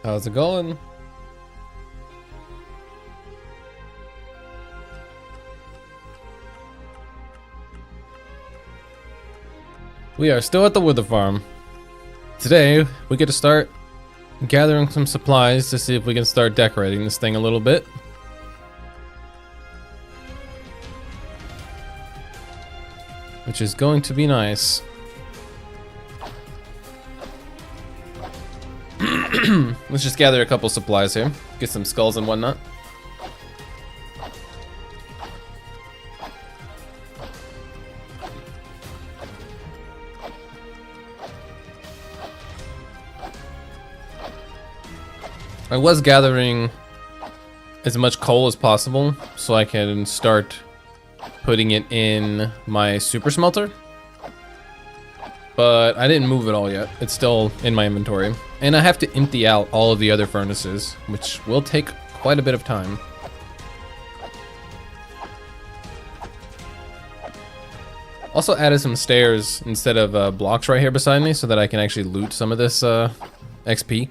How's it going? We are still at the Wither Farm. Today, we get to start gathering some supplies to see if we can start decorating this thing a little bit. Which is going to be nice. Let's just gather a couple supplies here. Get some skulls and whatnot. I was gathering as much coal as possible so I can start putting it in my super smelter. But I didn't move it all yet. It's still in my inventory. And I have to empty out all of the other furnaces, which will take quite a bit of time. Also added some stairs instead of blocks right here beside me so that I can actually loot some of this XP.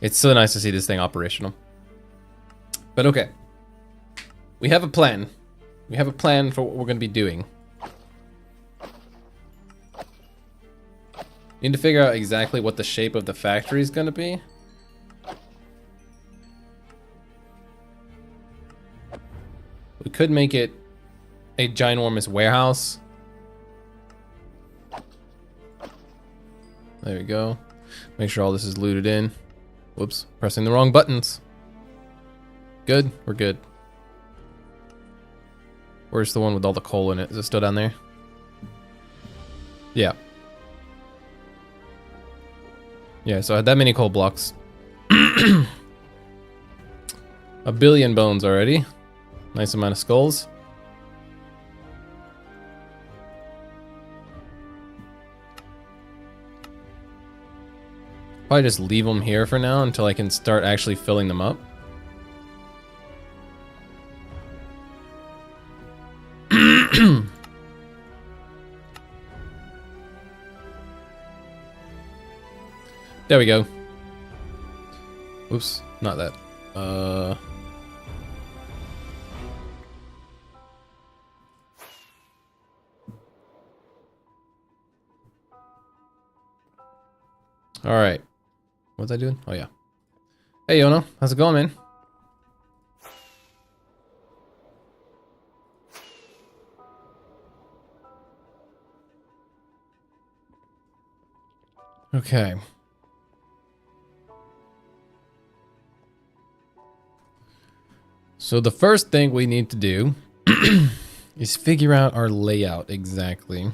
It's so nice to see this thing operational. But okay. We have a plan. We have a plan for what we're going to be doing. Need to figure out exactly what the shape of the factory is going to be. We could make it a ginormous warehouse. There we go. Make sure all this is looted in. Whoops, pressing the wrong buttons. Good, we're good. Where's the one with all the coal in it? Is it still down there? Yeah. Yeah, so I had that many coal blocks. A billion bones already. Nice amount of skulls. Probably just leave them here for now until I can start actually filling them up. There we go. Oops, not that. All right. What was I doing? Oh yeah. Hey Yono, how's it going, man? Okay. So the first thing we need to do is figure out our layout exactly.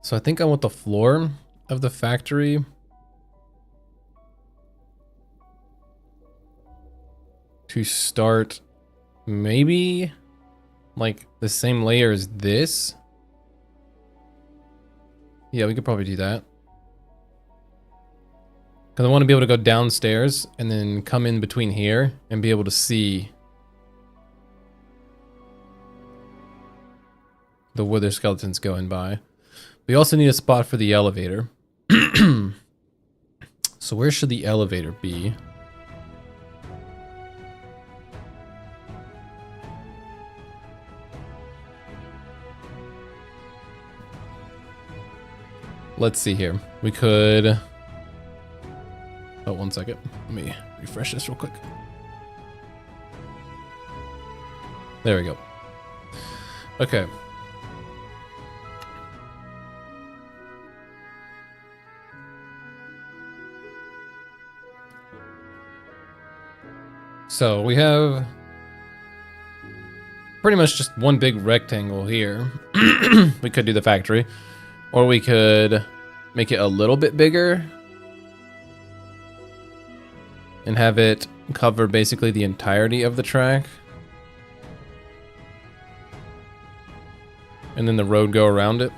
So I think I want the floor of the factory to start maybe like the same layer as this. Yeah, we could probably do that. Because I want to be able to go downstairs and then come in between here and be able to see the wither skeletons going by. We also need a spot for the elevator. So where should the elevator be? Let's see here. We could... Oh, 1 second. Let me refresh this real quick. There we go. Okay. So we have pretty much just one big rectangle here. We could do the factory, or we could make it a little bit bigger and have it cover basically the entirety of the track. And then the road go around it.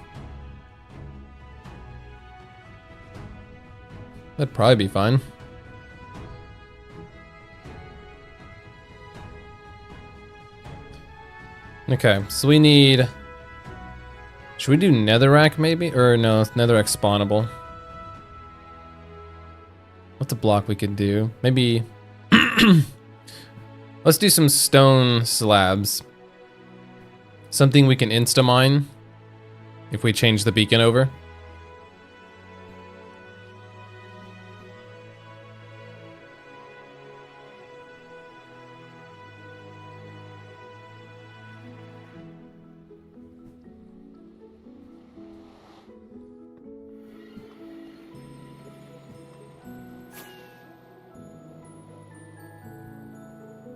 That'd probably be fine. Okay, so we need... Should we do netherrack maybe? Or no, netherrack spawnable. What's a block we could do? Maybe... Let's do some stone slabs. Something we can insta-mine if we change the beacon over.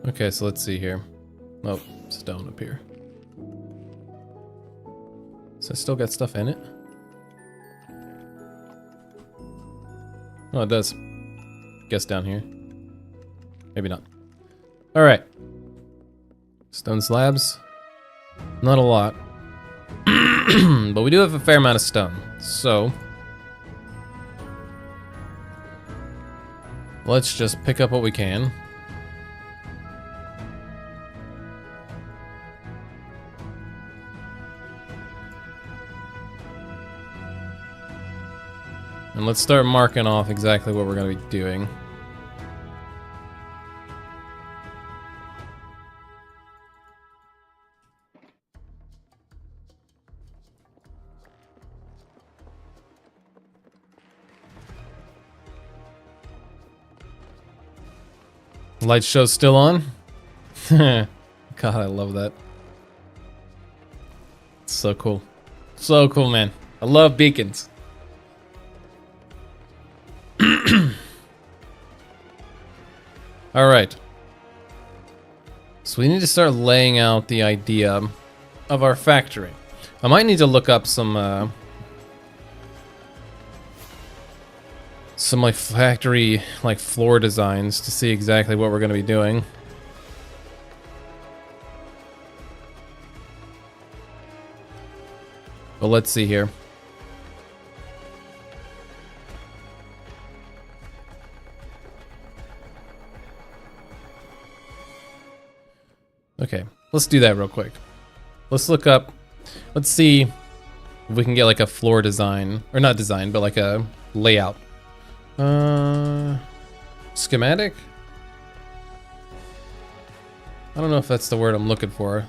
Okay, so let's see here. Oh, stone up here. So it still got stuff in it? Oh, it does. Guess down here. Maybe not. Alright. Stone slabs. Not a lot. But we do have a fair amount of stone. So let's just pick up what we can. And let's start marking off exactly what we're going to be doing. Light show's still on? God, I love that. It's so cool. So cool, man. I love beacons. All right. So we need to start laying out the idea of our factory. I might need to look up some like factory like floor designs to see exactly what we're going to be doing. But let's see here. Okay, let's do that real quick. Let's look up, let's see if we can get like a floor design, or not design, but like a layout. Schematic? I don't know if that's the word I'm looking for.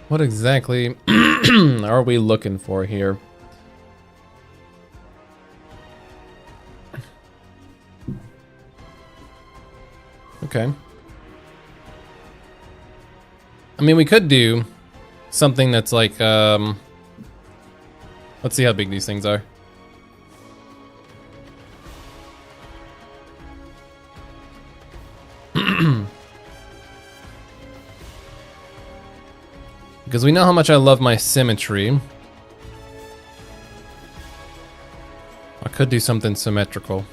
What exactly are we looking for here? Okay. I mean, we could do something that's like, let's see how big these things are. Because we know how much I love my symmetry. I could do something symmetrical.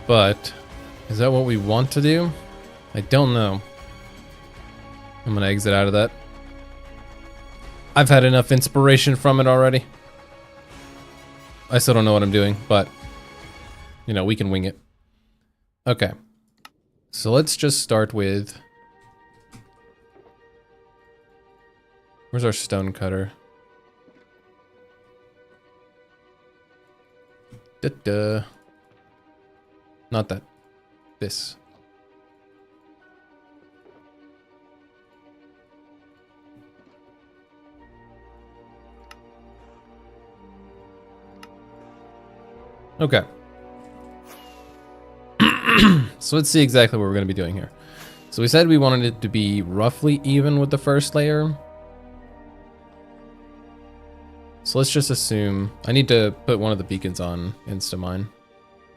But is that what we want to do? I don't know. I'm gonna exit out of that. I've had enough inspiration from it already. I still don't know what I'm doing, but you know, we can wing it. Okay. So let's just start with... Where's our stone cutter? Da-da. Not that. This. Okay. So let's see exactly what we're going to be doing here. So we said we wanted it to be roughly even with the first layer. So let's just assume I need to put one of the beacons on Instamine.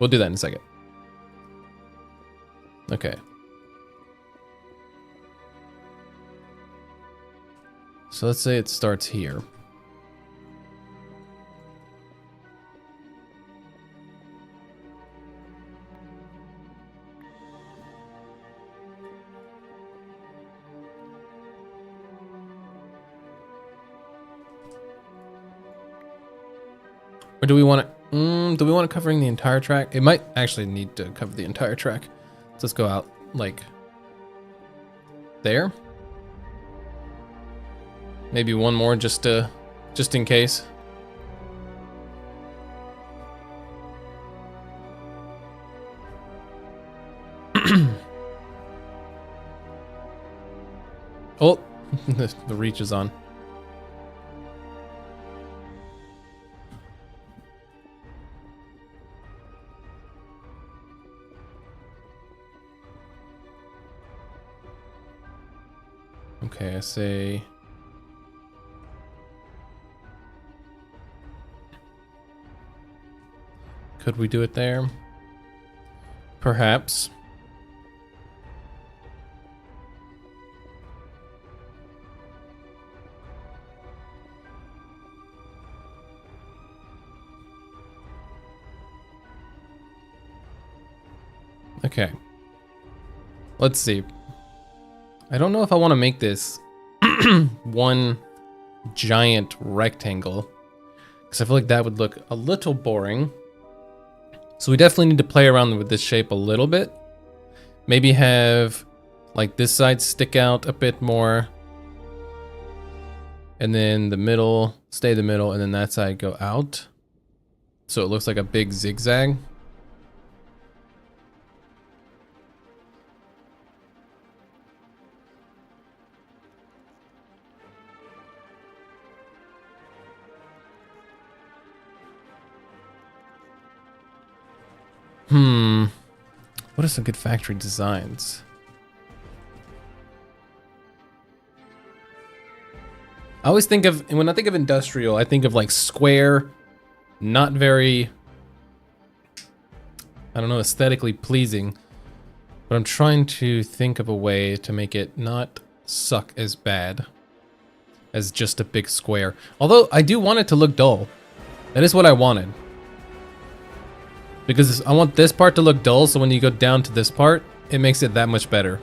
We'll do that in a second. Okay. So let's say it starts here. Or do we want it? Do we want it covering the entire track? It might actually need to cover the entire track. So let's go out like there. Maybe one more just in case. Oh, the reach is on. Okay, I say could we do it there? Perhaps. Okay. Let's see. I don't know if I want to make this one giant rectangle, because I feel like that would look a little boring. So we definitely need to play around with this shape a little bit. Maybe have like this side stick out a bit more, and then the middle stay the middle, and then that side go out, so it looks like a big zigzag. What are some good factory designs? I always think of, when I think of industrial, I think of like square, not very, I don't know, aesthetically pleasing. But I'm trying to think of a way to make it not suck as bad as just a big square. Although I do want it to look dull. That is what I wanted. Because I want this part to look dull, so when you go down to this part, it makes it that much better.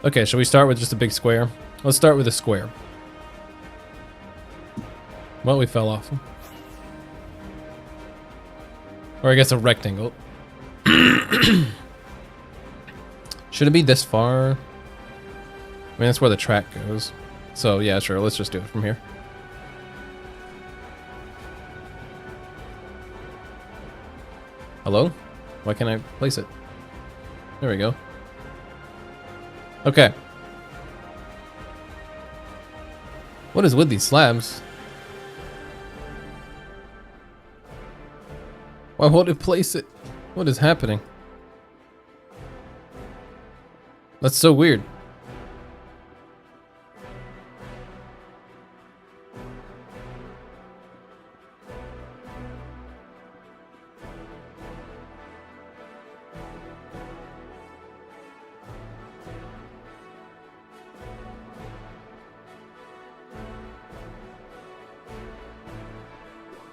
Okay, shall we start with just a big square? Let's start with a square. Well, we fell off. Or I guess a rectangle. Should it be this far? I mean, that's where the track goes. So yeah, sure, let's just do it from here. Hello? Why can't I place it? There we go. Okay. What is with these slabs? Why won't it place it? What is happening? That's so weird.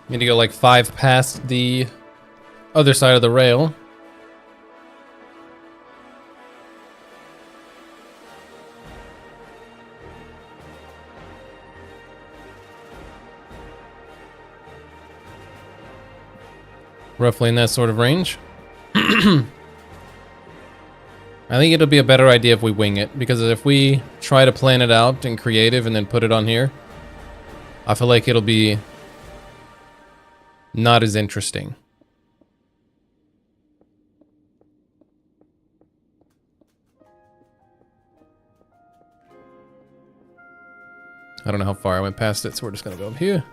Need to go like 5 past the other side of the rail. Roughly in that sort of range. I think it'll be a better idea if we wing it, because if we try to plan it out in creative and then put it on here, I feel like it'll be not as interesting. I don't know how far I went past it, so we're just gonna go up here.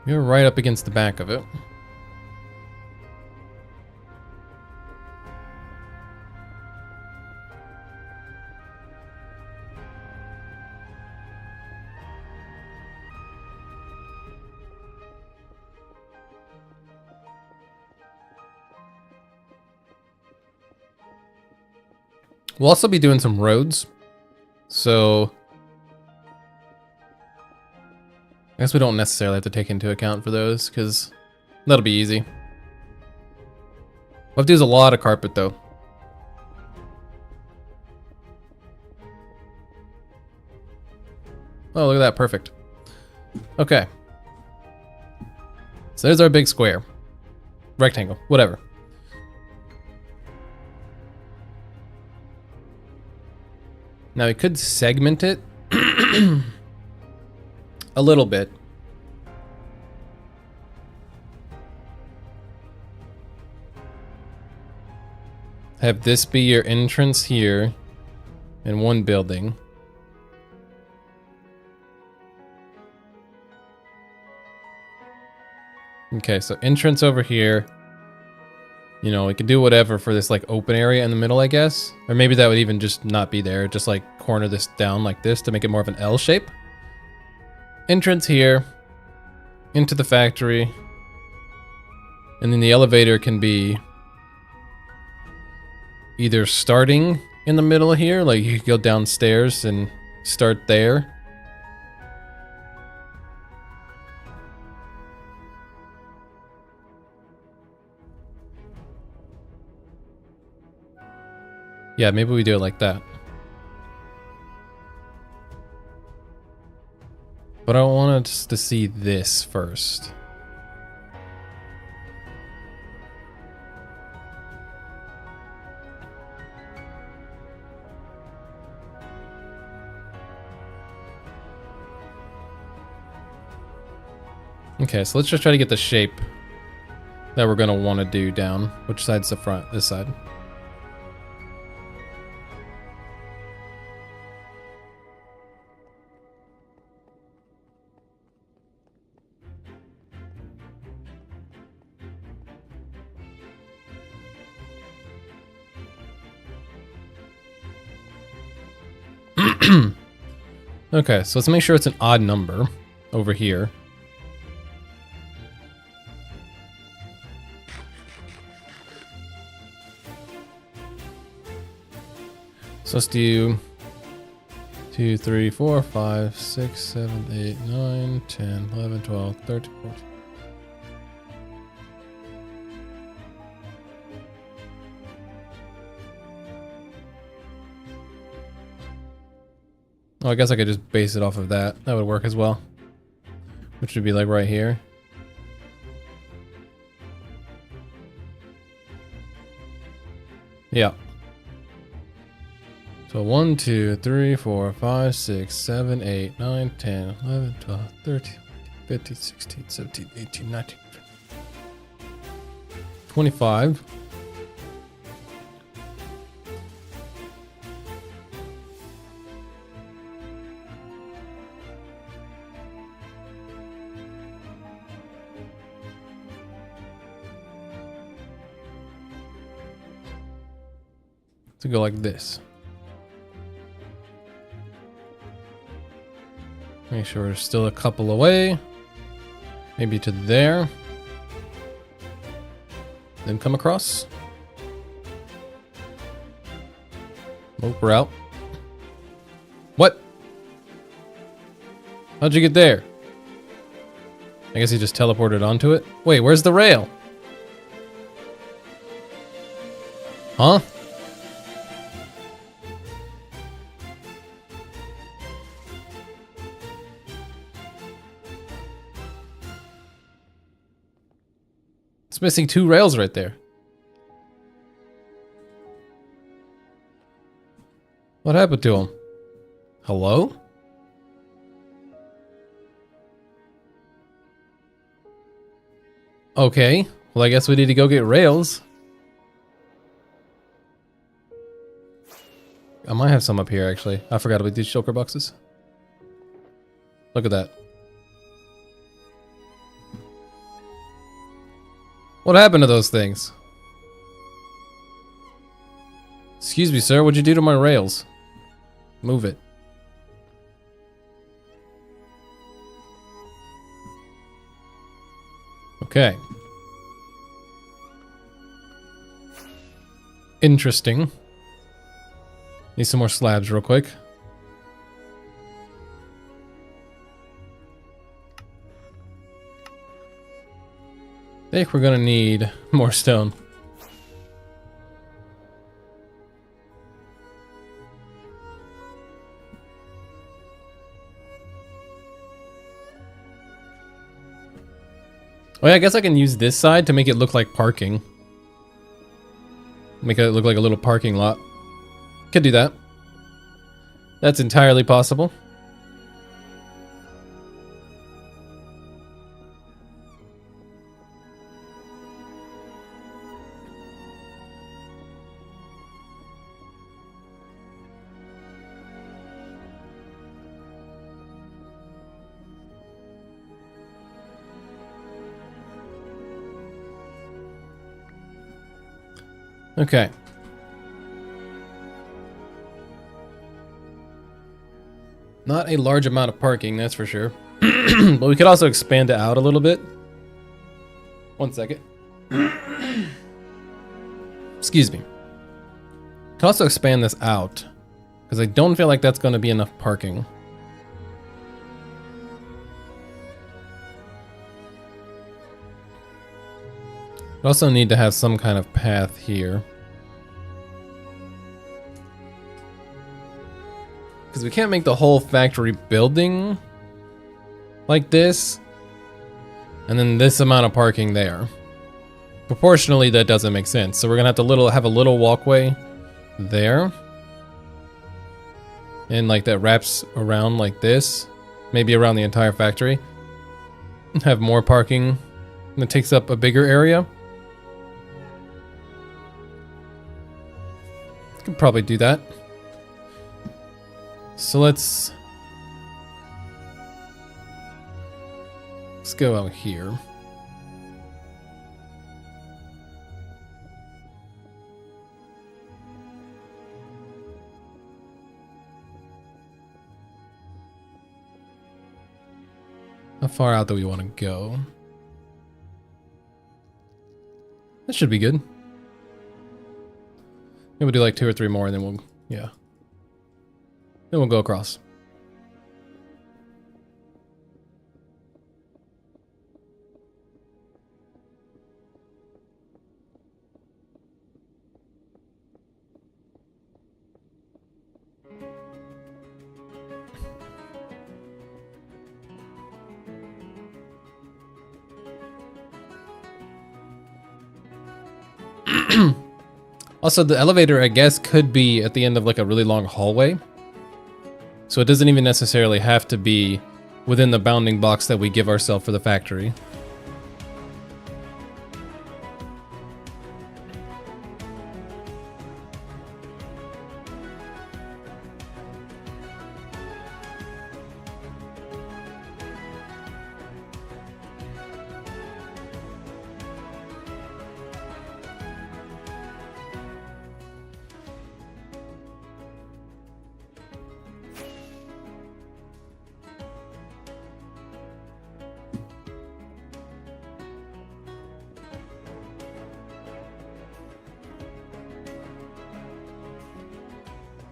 You're right up against the back of it. We'll also be doing some roads. So I guess we don't necessarily have to take into account for those because that'll be easy. We'll have to use a lot of carpet though. Oh, look at that. Perfect. Okay. So there's our big square. Rectangle. Whatever. Now we could segment it a little bit. Have this be your entrance here in one building. Okay, so entrance over here. You know, we could do whatever for this like open area in the middle, I guess. Or maybe that would even just not be there. Just like corner this down like this to make it more of an L shape. Entrance here. Into the factory. And then the elevator can be either starting in the middle here. Like you could go downstairs and start there. Yeah, maybe we do it like that. But I want us to see this first. Okay, so let's just try to get the shape that we're gonna want to do down. Which side's the front? This side. Okay, so let's make sure it's an odd number over here. So let's do 2, 3, 4, 5, 6, 7, 8, 9, 10, 11, 12, 13, 14. Oh, I guess I could just base it off of that. That would work as well. Which would be like right here. Yeah. So 1, 2, 3, 4, 5, 6, 7, 8, 9, 10, 11, 12, 13, 15, 16, 17, 18, 19, 25. To go like this. Make sure we're still a couple away. Maybe to there. Then come across. Oh, we're out. What? How'd you get there? I guess he just teleported onto it. Wait, where's the rail? Huh? missing 2 rails right there. What happened to him? Hello? Okay, well I guess we need to go get rails. I might have some up here actually. I forgot about these shulker boxes. Look at that. What happened to those things? Excuse me, sir, what'd you do to my rails? Move it. Okay. Interesting. Need some more slabs real quick. I think we're gonna need more stone. Oh yeah, I guess I can use this side to make it look like parking. Make it look like a little parking lot. Could do that. That's entirely possible. Okay. Not a large amount of parking, that's for sure. But we could also expand it out a little bit. 1 second. Excuse me. Could also expand this out, because I don't feel like that's going to be enough parking. We also need to have some kind of path here. Because we can't make the whole factory building like this. And then this amount of parking there. Proportionally, that doesn't make sense. So we're going to have to have a little walkway there. And like that wraps around like this. Maybe around the entire factory. Have more parking that takes up a bigger area. Could probably do that. So let's go out here. How far out do we want to go? That should be good. Maybe we'll do like 2 or 3 more and then we'll, yeah. Then we'll go across. Also, the elevator, I guess, could be at the end of like a really long hallway. So it doesn't even necessarily have to be within the bounding box that we give ourselves for the factory.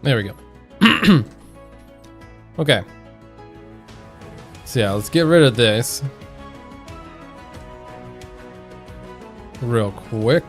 There we go. Okay. So yeah, let's get rid of this real quick.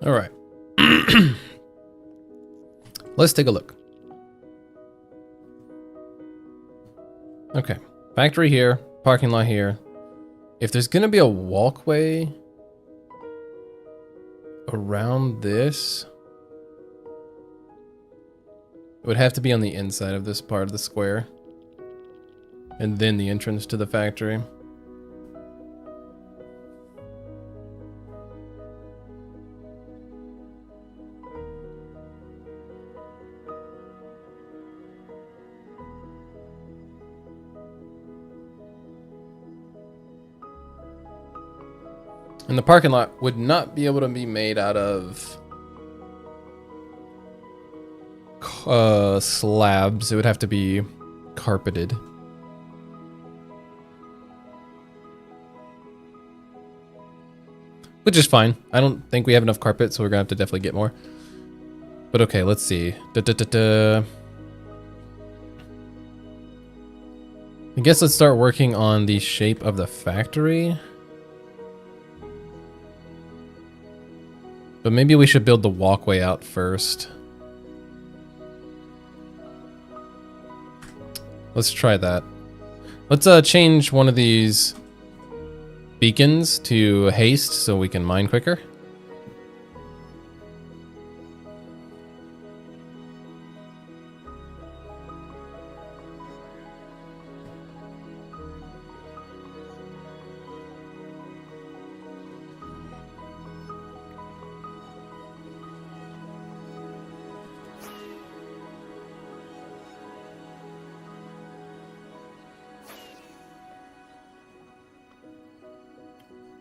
All right. Let's take a look. Okay. Factory here, parking lot here. If there's gonna be a walkway around this, it would have to be on the inside of this part of the square. And then the entrance to the factory. And the parking lot would not be able to be made out of slabs. It would have to be carpeted. Which is fine. I don't think we have enough carpet, so we're gonna have to definitely get more. But okay, let's see. I guess let's start working on the shape of the factory. But maybe we should build the walkway out first. Let's try that. Let's change one of these beacons to haste so we can mine quicker.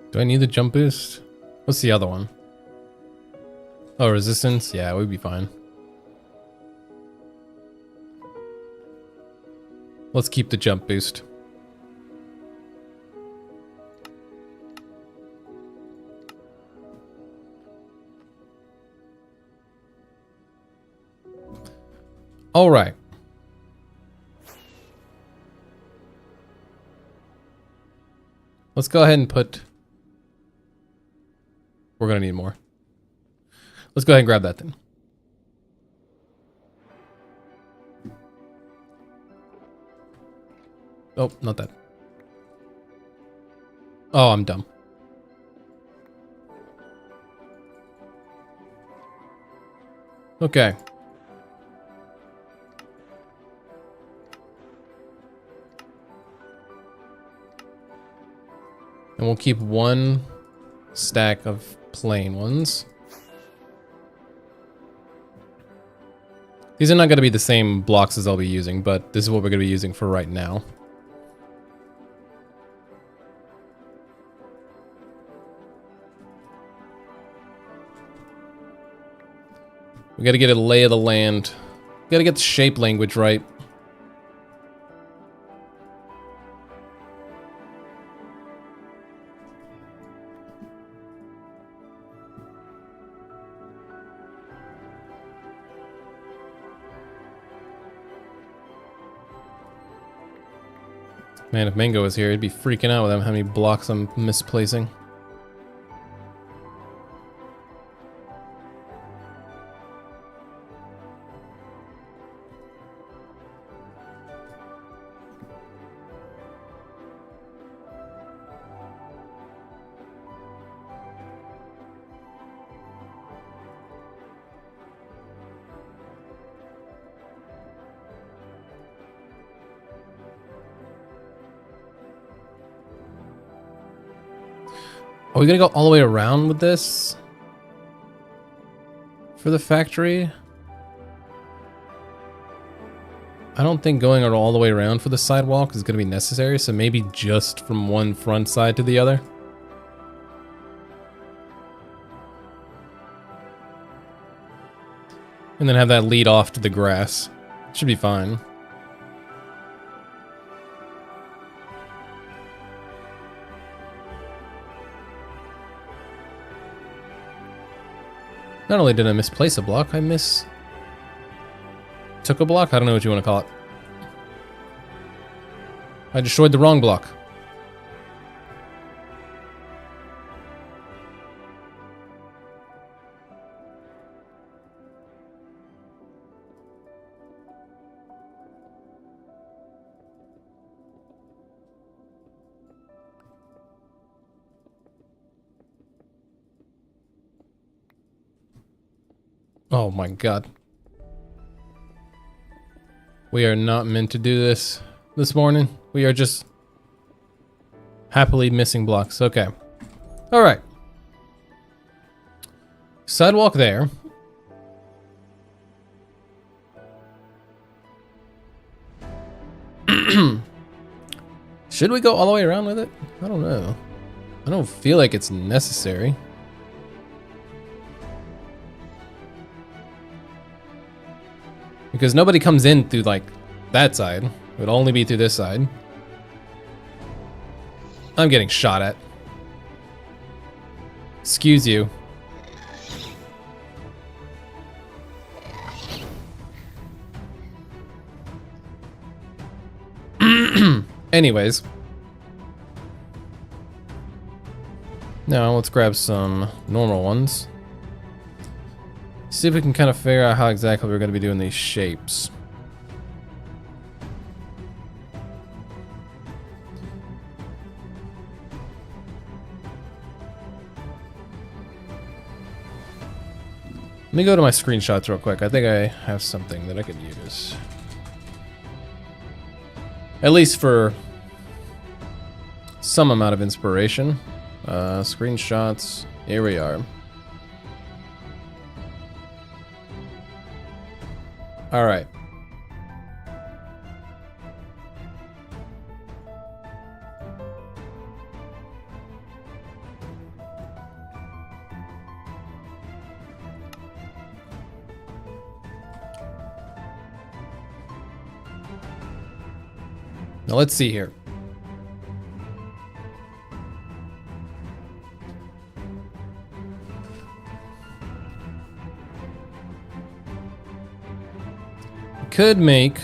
Do I need the jump boost? What's the other one? Oh, resistance? Yeah, we'd be fine. Let's keep the jump boost. All right. Let's go ahead and put... We're gonna need more. Let's go ahead and grab that then. Oh, not that. Oh, I'm dumb. Okay. And we'll keep one stack of plain ones. These are not going to be the same blocks as I'll be using, but this is what we're going to be using for right now. We got to get a lay of the land. We got to get the shape language right. Man, if Mango was here, he'd be freaking out with how many blocks I'm misplacing. Are we gonna go all the way around with this? For the factory? I don't think going all the way around for the sidewalk is gonna be necessary, so maybe just from one front side to the other. And then have that lead off to the grass. Should be fine. Not only did I misplace a block, I took a block? I don't know what you want to call it. I destroyed the wrong block. Oh my god. We are not meant to do this morning. We are just happily missing blocks. Okay. All right. Sidewalk there. Should we go all the way around with it? I don't know. I don't feel like it's necessary. Because nobody comes in through, like, that side. It would only be through this side. I'm getting shot at. Excuse you. Anyways. Now let's grab some normal ones. See if we can kind of figure out how exactly we're going to be doing these shapes. Let me go to my screenshots real quick. I think I have something that I could use. At least for some amount of inspiration. Screenshots. Here we are. All right. Now let's see here. Could make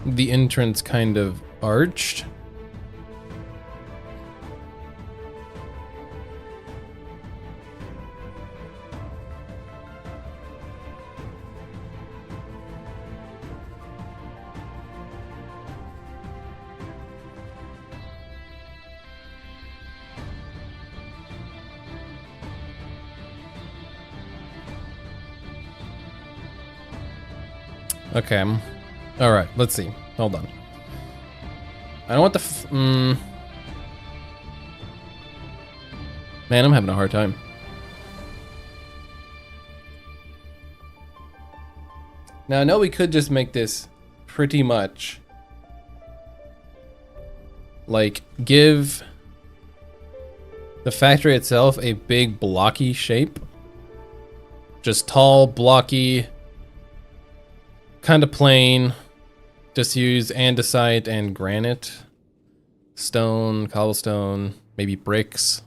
the entrance kind of arched. Okay. All right. Let's see. Hold on. I don't want the. Man, I'm having a hard time. Now I know we could just make this pretty much like give the factory itself a big blocky shape. Just tall, blocky. Kind of plain, just use andesite and granite, stone, cobblestone, maybe bricks.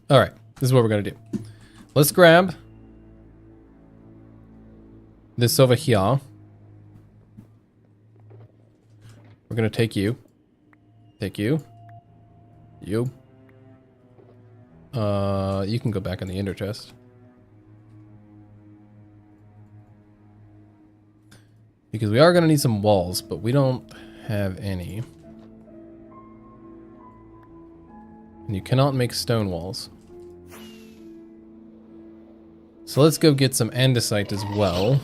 All right, this is what we're gonna do. Let's grab this over here. We're gonna take you. Take you. You. You can go back in the ender chest. Because we are gonna need some walls, but we don't have any. And you cannot make stone walls. So let's go get some andesite as well.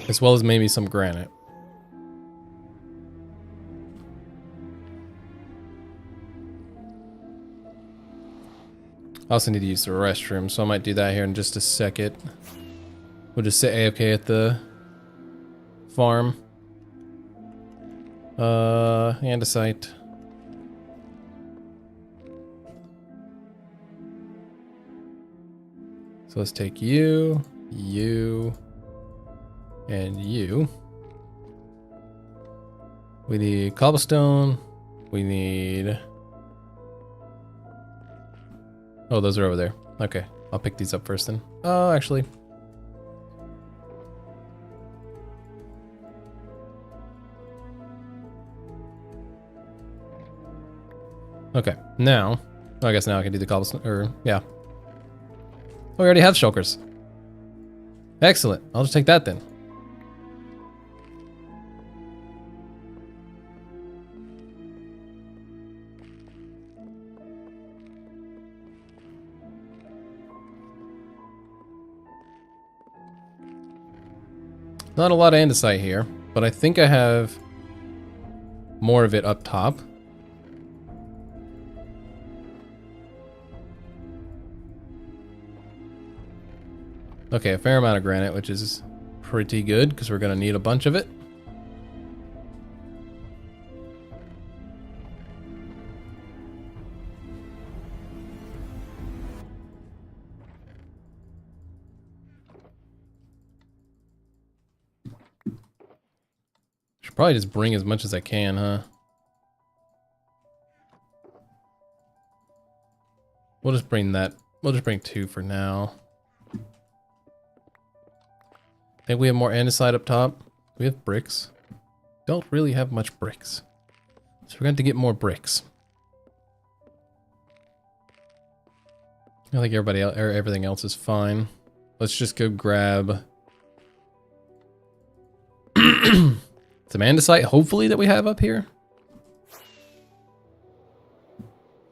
As well as maybe some granite. I also need to use the restroom, so I might do that here in just a second. We'll just sit AFK at the farm. Andesite. So let's take you, you, and you. We need cobblestone. We need... Oh, those are over there. Okay, I'll pick these up first then. Oh, actually. Okay, now, I guess now I can do the cobblestone, or, yeah. Oh, we already have shulkers. Excellent. I'll just take that then. Not a lot of andesite here, but I think I have more of it up top. Okay, a fair amount of granite, which is pretty good because we're going to need a bunch of it. Should probably just bring as much as I can, huh? We'll just bring that. We'll just bring 2 for now. I think we have more andesite up top. We have bricks. Don't really have much bricks. So we're going to get more bricks. I think everything else is fine. Let's just go grab some andesite, hopefully, that we have up here.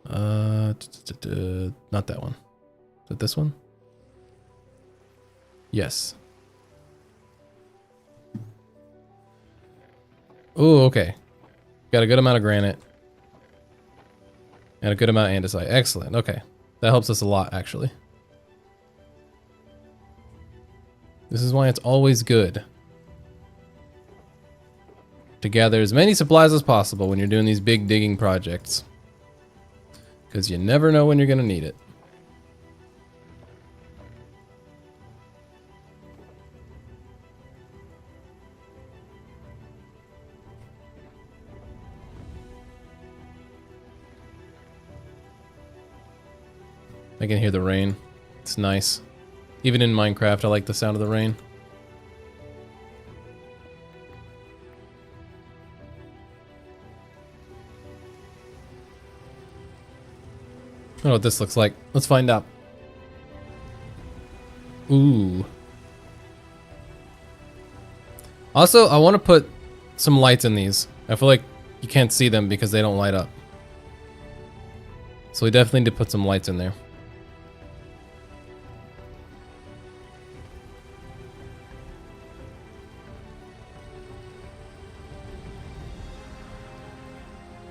Not that one. Is it this one? Yes. Oh, okay. Got a good amount of granite. And a good amount of andesite. Excellent. Okay. That helps us a lot, actually. This is why it's always good to gather as many supplies as possible when you're doing these big digging projects. Because you never know when you're going to need it. I can hear the rain. It's nice. Even in Minecraft, I like the sound of the rain. I don't know what this looks like. Let's find out. Ooh. Also, I want to put some lights in these. I feel like you can't see them because they don't light up. So we definitely need to put some lights in there.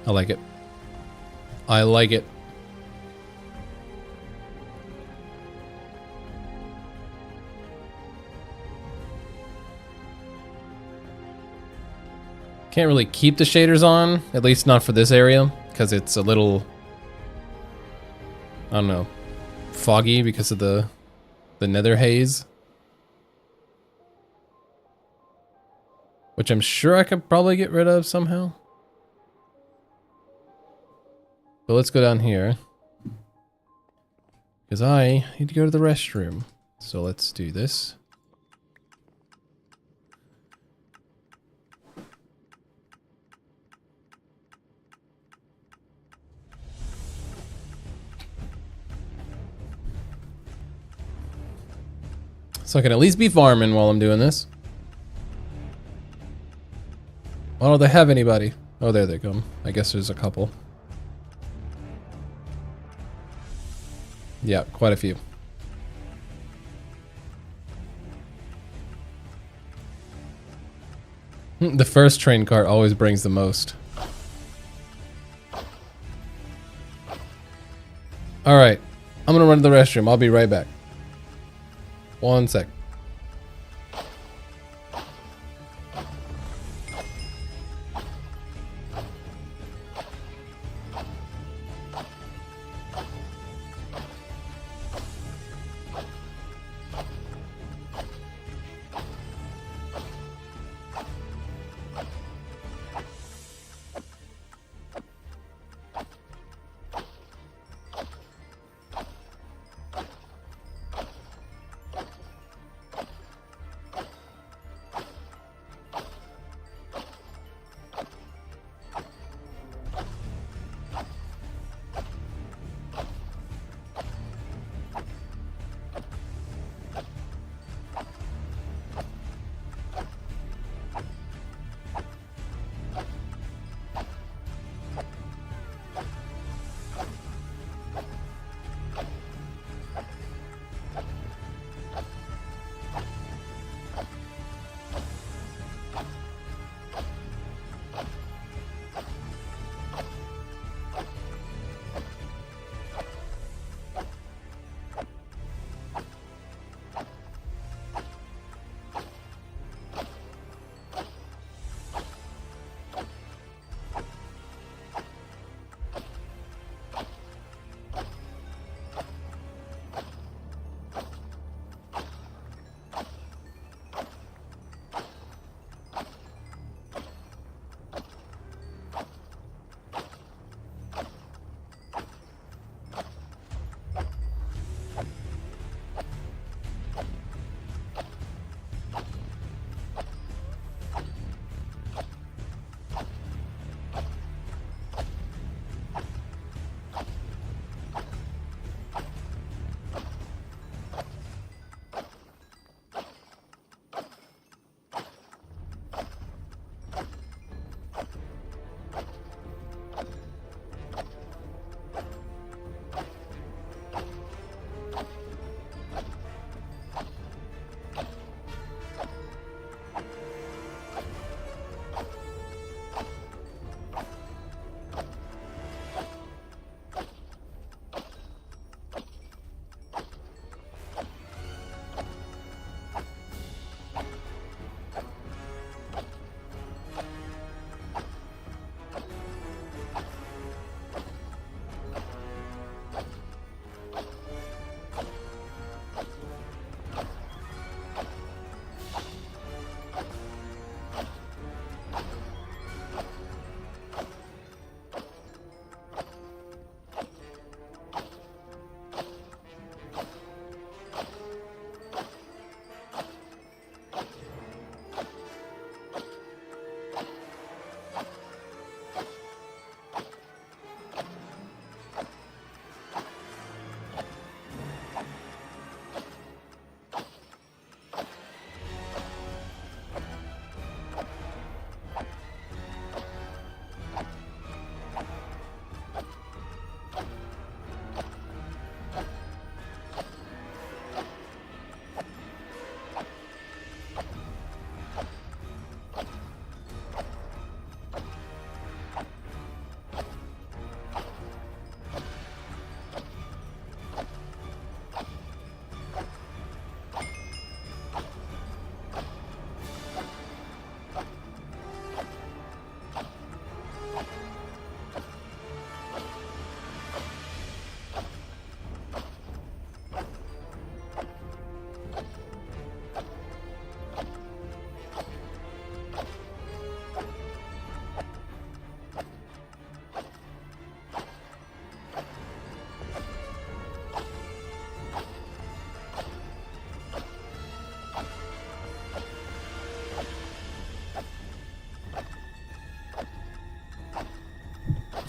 I like it. I like it. Can't really keep the shaders on, at least not for this area, because it's a little, I don't know, foggy because of the nether haze. Which I'm sure I could probably get rid of somehow. But let's go down here. Because I need to go to the restroom. So let's do this. So I can at least be farming while I'm doing this. Why don't they have anybody? Oh, there they come. I guess there's a couple. Yeah, quite a few. The first train cart always brings the most. Alright, I'm gonna run to the restroom. I'll be right back. 1 sec.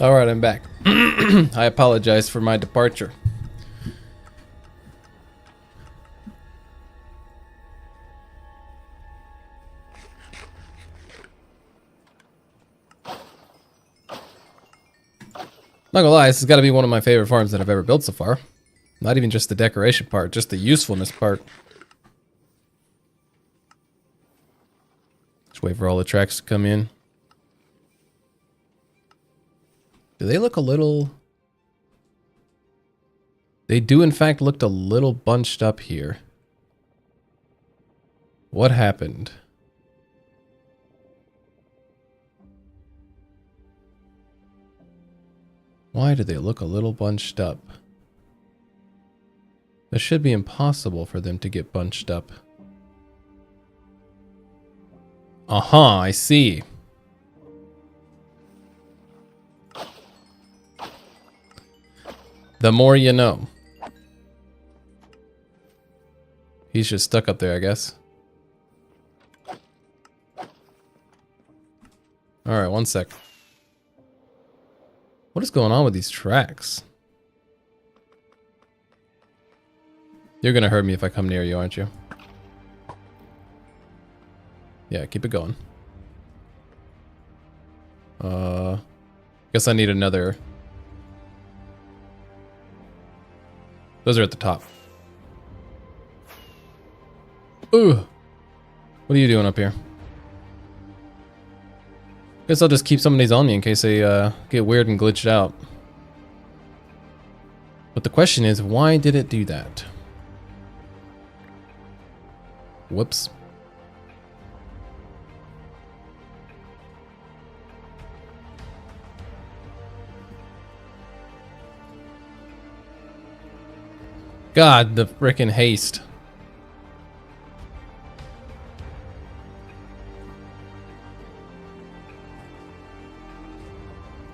Alright, I'm back. I apologize for my departure. Not gonna lie, this has got to be one of my favorite farms that I've ever built so far. Not even just the decoration part, just the usefulness part. Just wait for all the tracks to come in. Do they look a little... They do in fact look a little bunched up here. What happened? Why do they look a little bunched up? It should be impossible for them to get bunched up. Uh-huh, I see. The more you know. He's just stuck up there, I guess. Alright, one sec. What is going on with these tracks? You're gonna hurt me if I come near you, aren't you? Yeah, keep it going. Guess I need another. Those are at the top. Ooh! What are you doing up here? Guess I'll just keep some of these on me in case they get weird and glitched out. But the question is, why did it do that? Whoops. God, the frickin' haste.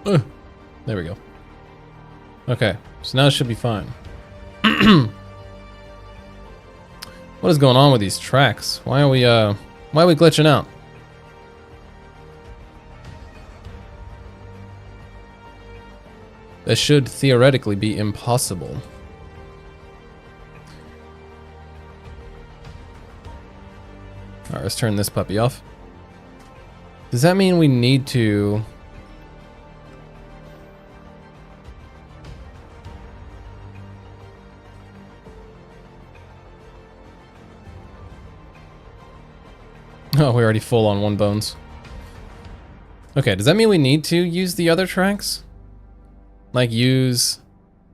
There we go. Okay, so now it should be fine. What is going on with these tracks? Why are we glitching out? That should theoretically be impossible. Alright, let's turn this puppy off. Does that mean we need to... Oh, we're already full on one bones. Okay, does that mean we need to use the other tracks? Like use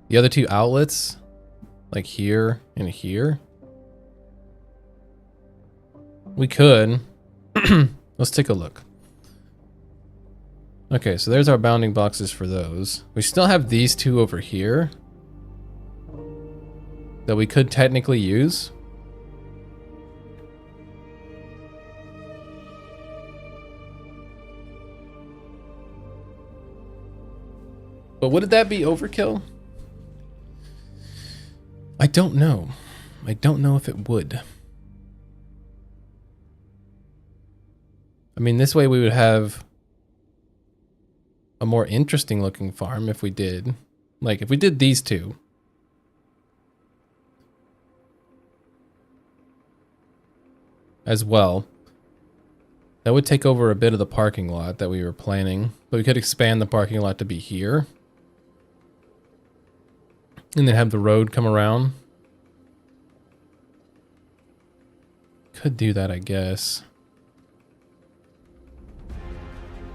the other two outlets? Like here and here? We could. Let's take a look. Okay, so there's our bounding boxes for those. We still have these two over here that we could technically use. But would that be overkill? I don't know. I don't know if it would. I mean, this way we would have a more interesting looking farm if we did. Like, if we did these two. As well. That would take over a bit of the parking lot that we were planning. But we could expand the parking lot to be here. And then have the road come around. Could do that, I guess.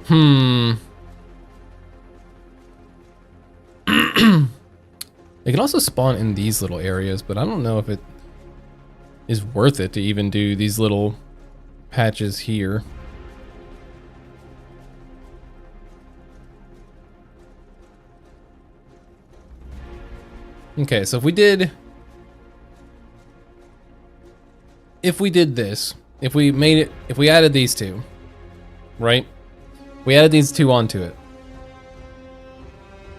They can also spawn in these little areas, but I don't know if it is worth it to even do these little patches here. Okay, so if we did this, if we added these two, right? We added these two onto it.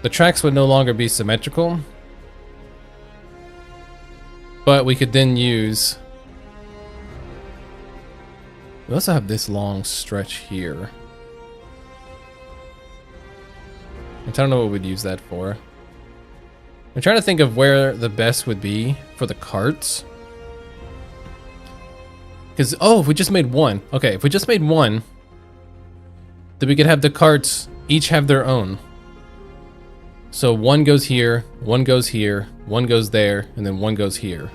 The tracks would no longer be symmetrical, but we could then use... We also have this long stretch here. I don't know what we'd use that for. I'm trying to think of where the best would be for the carts. Because, oh, if we just made one. Okay, if we just made one, then we could have the carts each have their own. So one goes here, one goes here, one goes there, and then one goes here.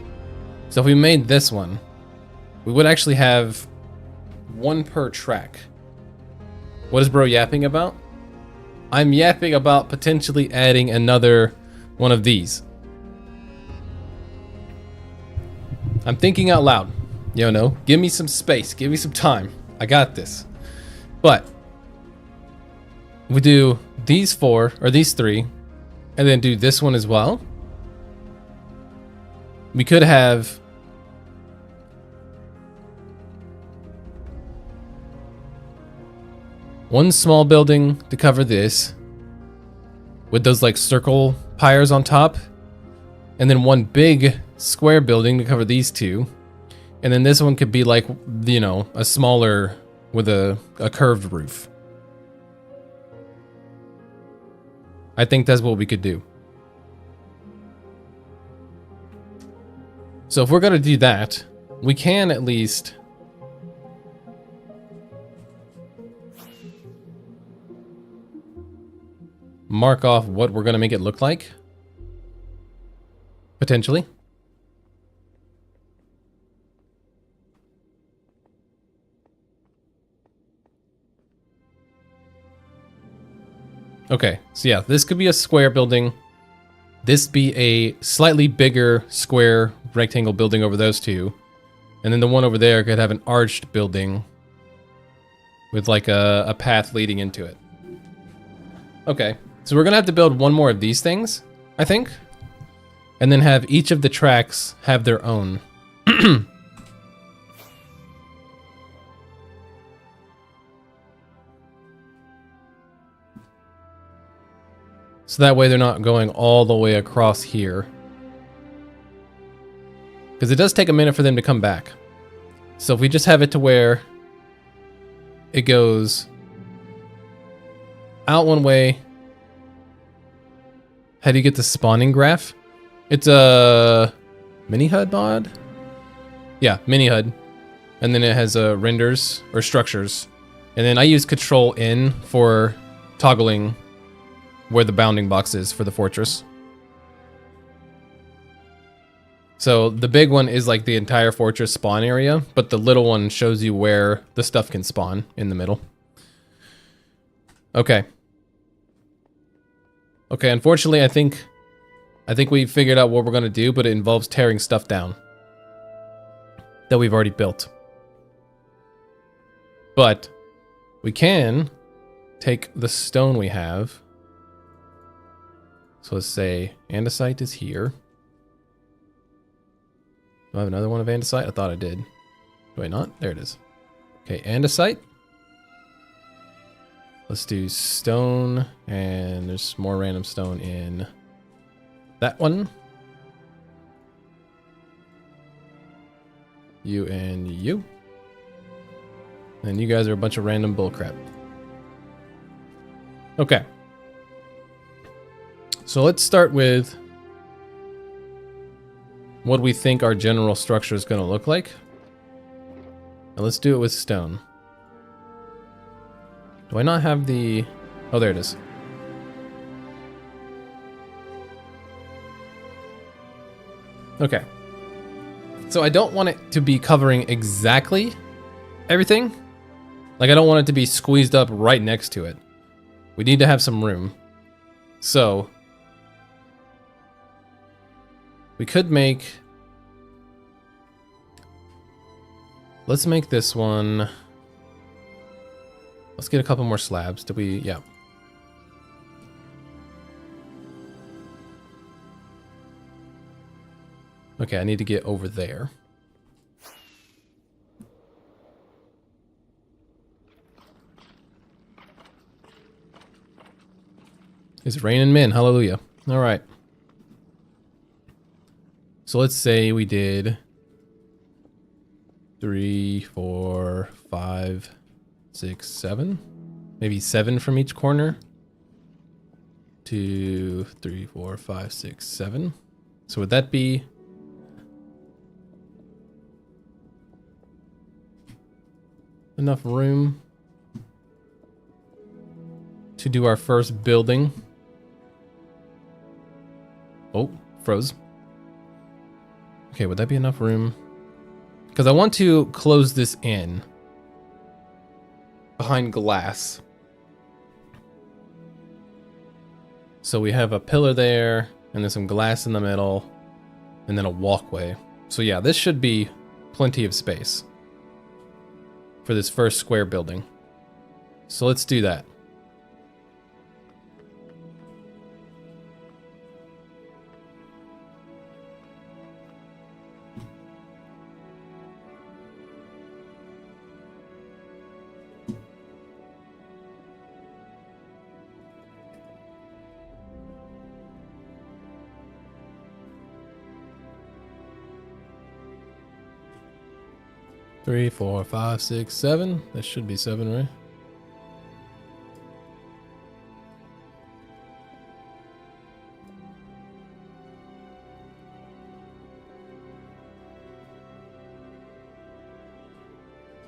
So if we made this one, we would actually have one per track. What is bro yapping about? I'm yapping about potentially adding another one of these. I'm thinking out loud. You know, give me some space, give me some time. I got this. But we do these 4 or these 3 and then do this one as well. We could have one small building to cover this with those like circle pyres on top, and then one big square building to cover these 2. And then this one could be like, you know, a smaller with a curved roof. I think that's what we could do. So if we're gonna do that, we can at least mark off what we're gonna make it look like. Potentially. Okay, so yeah, this could be a square building. This be a slightly bigger square rectangle building over those 2. And then the one over there could have an arched building with like a path leading into it. Okay, so we're gonna have to build one more of these things, I think. And then have each of the tracks have their own. So that way they're not going all the way across here. Because it does take a minute for them to come back. So if we just have it to where it goes out one way. How do you get the spawning graph? It's a mini HUD mod? Yeah, mini HUD. And then it has renders or structures. And then I use Control N for toggling where the bounding box is for the fortress. So the big one is like the entire fortress spawn area, but the little one shows you where the stuff can spawn in the middle. Okay. Okay, unfortunately, I think we figured out what we're gonna do, but it involves tearing stuff down that we've already built. But we can take the stone we have. So let's say andesite is here. Do I have another one of andesite? I thought I did. Do I not? There it is. Okay, andesite. Let's do stone, and there's more random stone in that one. You and you. And you guys are a bunch of random bullcrap. Okay. So let's start with what we think our general structure is going to look like. And let's do it with stone. Do I not have the... Oh, there it is. Okay. So I don't want it to be covering exactly everything. Like, I don't want it to be squeezed up right next to it. We need to have some room. So we could make... Let's make this one... Let's get a couple more slabs. Did we... Yeah. Okay, I need to get over there. It's raining men. Hallelujah. All right. So let's say we did 3, 4, 5, 6, 7. Maybe 7 from each corner. 2, 3, 4, 5, 6, 7. So would that be enough room to do our first building? Oh, froze. Okay, would that be enough room? Because I want to close this in behind glass. So we have a pillar there, and then some glass in the middle, and then a walkway. So yeah, this should be plenty of space for this first square building. So let's do that. Three, 4, 5, 6, 7. That should be 7, right?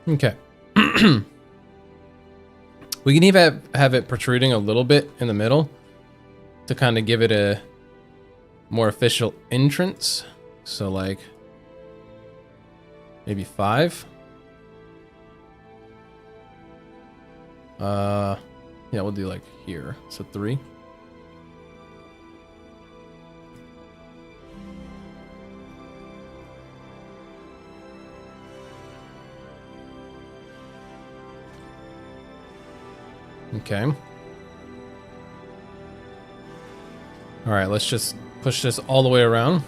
Okay. We can even have it protruding a little bit in the middle to kind of give it a more official entrance. So like maybe 5. Yeah, we'll do like here. So 3. Okay. All right, let's just push this all the way around.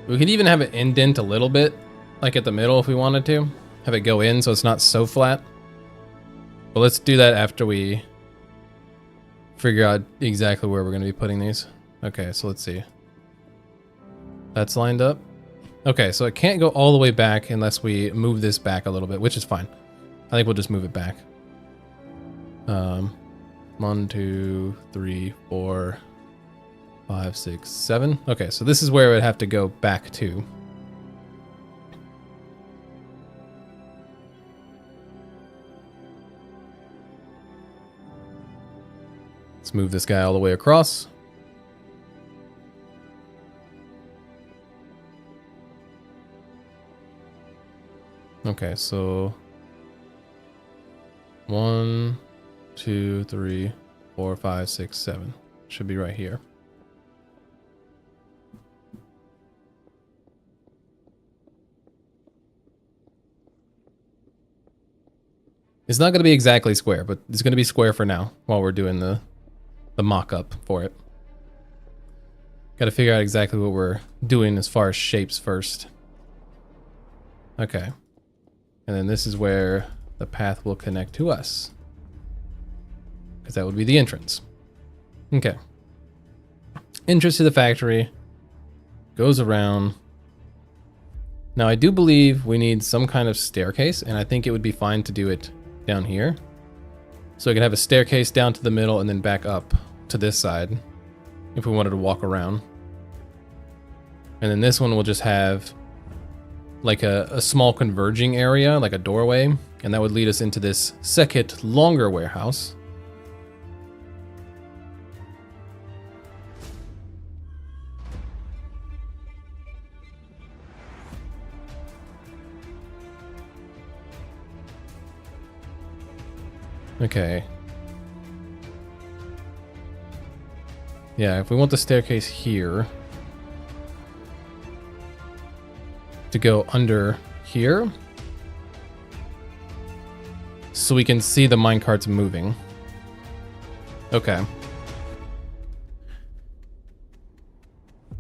We could even have it indent a little bit, like at the middle if we wanted to. Have it go in so it's not so flat. But let's do that after we figure out exactly where we're going to be putting these. Okay, so let's see. That's lined up. Okay, so it can't go all the way back unless we move this back a little bit, which is fine. I think we'll just move it back. 1, 2, 3, 4, 5, 6, 7. Okay, so this is where it would have to go back to. Let's move this guy all the way across. Okay, so 1, 2, 3, 4, 5, 6, 7. Should be right here. It's not going to be exactly square, but it's going to be square for now while we're doing the mock-up for it. Got to figure out exactly what we're doing as far as shapes first. Okay. And then this is where the path will connect to us, because that would be the entrance. Okay. Entrance to the factory goes around. Now I do believe we need some kind of staircase, and I think it would be fine to do it down here. So I could have a staircase down to the middle and then back up to this side if we wanted to walk around. And then this one will just have like a small converging area, like a doorway, and that would lead us into this second longer warehouse. Okay. Yeah, if we want the staircase here to go under here so we can see the minecarts moving. Okay.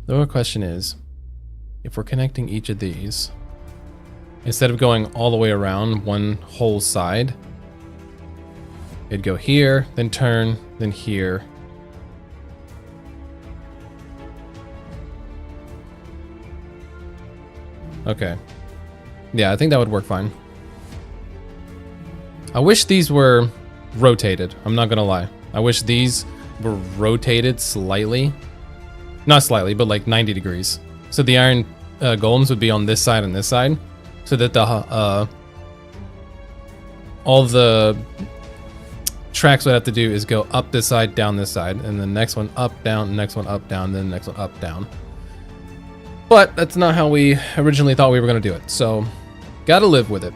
The real question is, if we're connecting each of these, instead of going all the way around one whole side, it'd go here, then turn, then here. Okay. Yeah, I think that would work fine. I wish these were rotated, I'm not gonna lie. I wish these were rotated slightly. Not slightly, but like 90 degrees. So the iron golems would be on this side and this side. So that the all the tracks would have to do is go up this side, down this side, and the next one up, down, next one up, down, then the next one up, down. But that's not how we originally thought we were going to do it. So gotta live with it.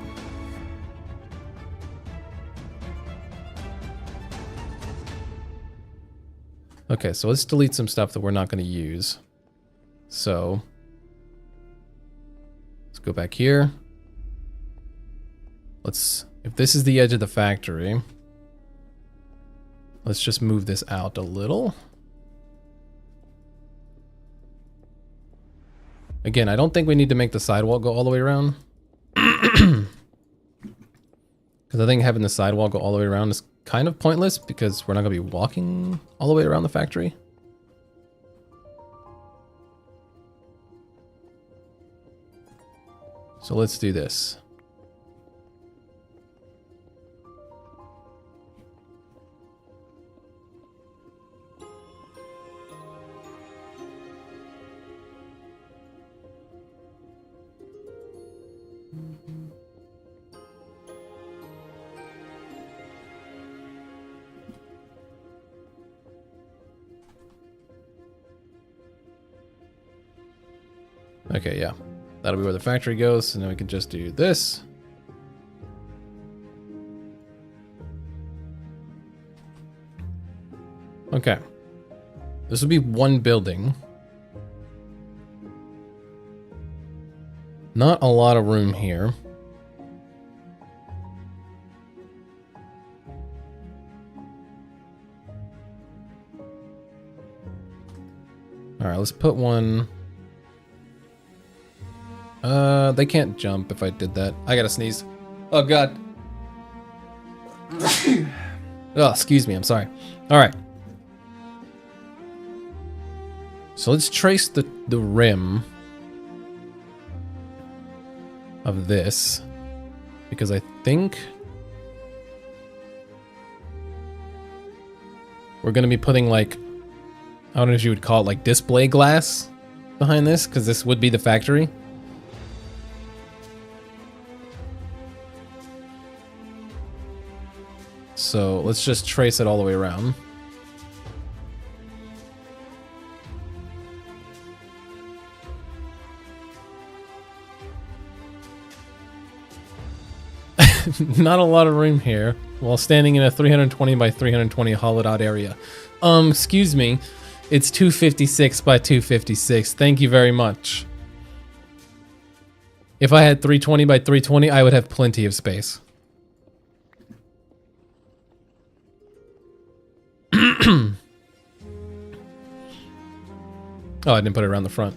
Okay, so let's delete some stuff that we're not going to use. So let's go back here. If this is the edge of the factory, let's just move this out a little. Again, I don't think we need to make the sidewall go all the way around. Because I think having the sidewall go all the way around is kind of pointless because we're not going to be walking all the way around the factory. So let's do this. Okay, yeah. That'll be where the factory goes, and then we can just do this. Okay. This will be one building. Not a lot of room here. Alright, let's put one... they can't jump if I did that. I gotta sneeze. Oh, God. Oh, excuse me, I'm sorry. Alright. So let's trace the rim of this, because I think we're gonna be putting like, I don't know if you would call it like display glass behind this, because this would be the factory. So let's just trace it all the way around. Not a lot of room here while standing in a 320 by 320 hollowed out area. Excuse me. It's 256 by 256. Thank you very much. If I had 320 by 320, I would have plenty of space. Oh, I didn't put it around the front.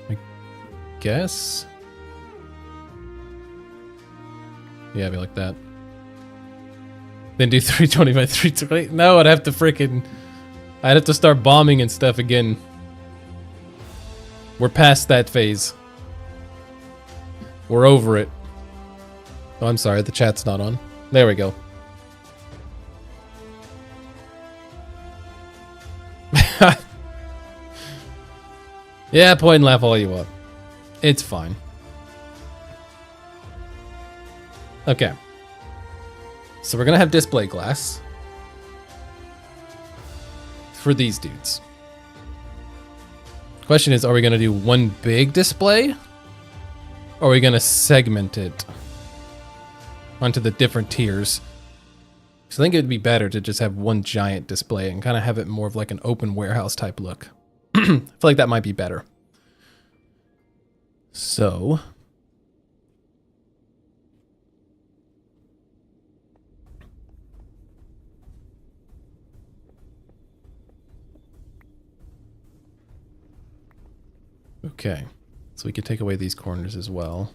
I guess. Yeah, be like that. Then do 320 by 320. No, I'd have to start bombing and stuff again. We're past that phase. We're over it. Oh, I'm sorry, the chat's not on. There we go. Yeah, point and laugh all you want. It's fine. Okay. So we're gonna have display glass for these dudes. Question is, are we gonna do one big display? Or are we gonna segment it onto the different tiers? So I think it'd be better to just have one giant display and kind of have it more of like an open warehouse type look. I feel like that might be better. So... okay, so we could take away these corners as well.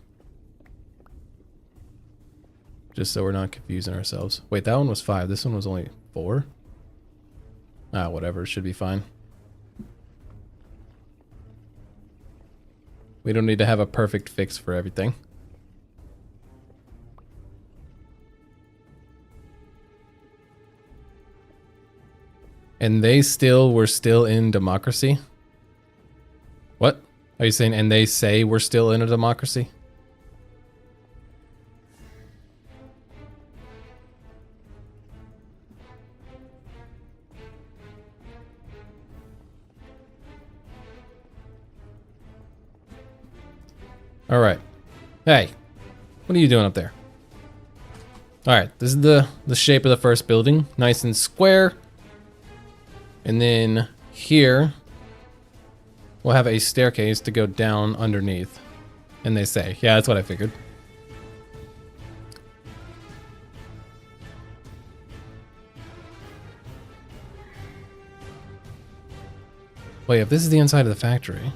Just so we're not confusing ourselves. Wait, that one was 5. This one was only 4? Ah, whatever. It should be fine. We don't need to have a perfect fix for everything. And they still were still in democracy? What? Are you saying, and they say we're still in a democracy? All right. Hey, what are you doing up there? All right, this is the shape of the first building. Nice and square. And then here, we'll have a staircase to go down underneath. And they say, yeah, that's what I figured. Wait, if this is the inside of the factory.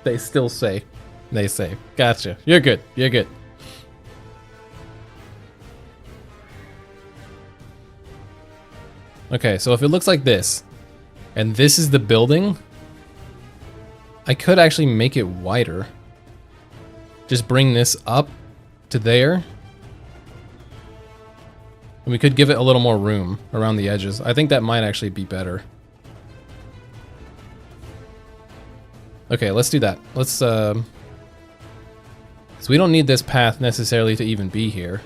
They still say. They say. Gotcha. You're good. You're good. Okay, so if it looks like this, and this is the building, I could actually make it wider. Just bring this up to there. And we could give it a little more room around the edges. I think that might actually be better. Okay, let's do that. Let's, because we don't need this path necessarily to even be here.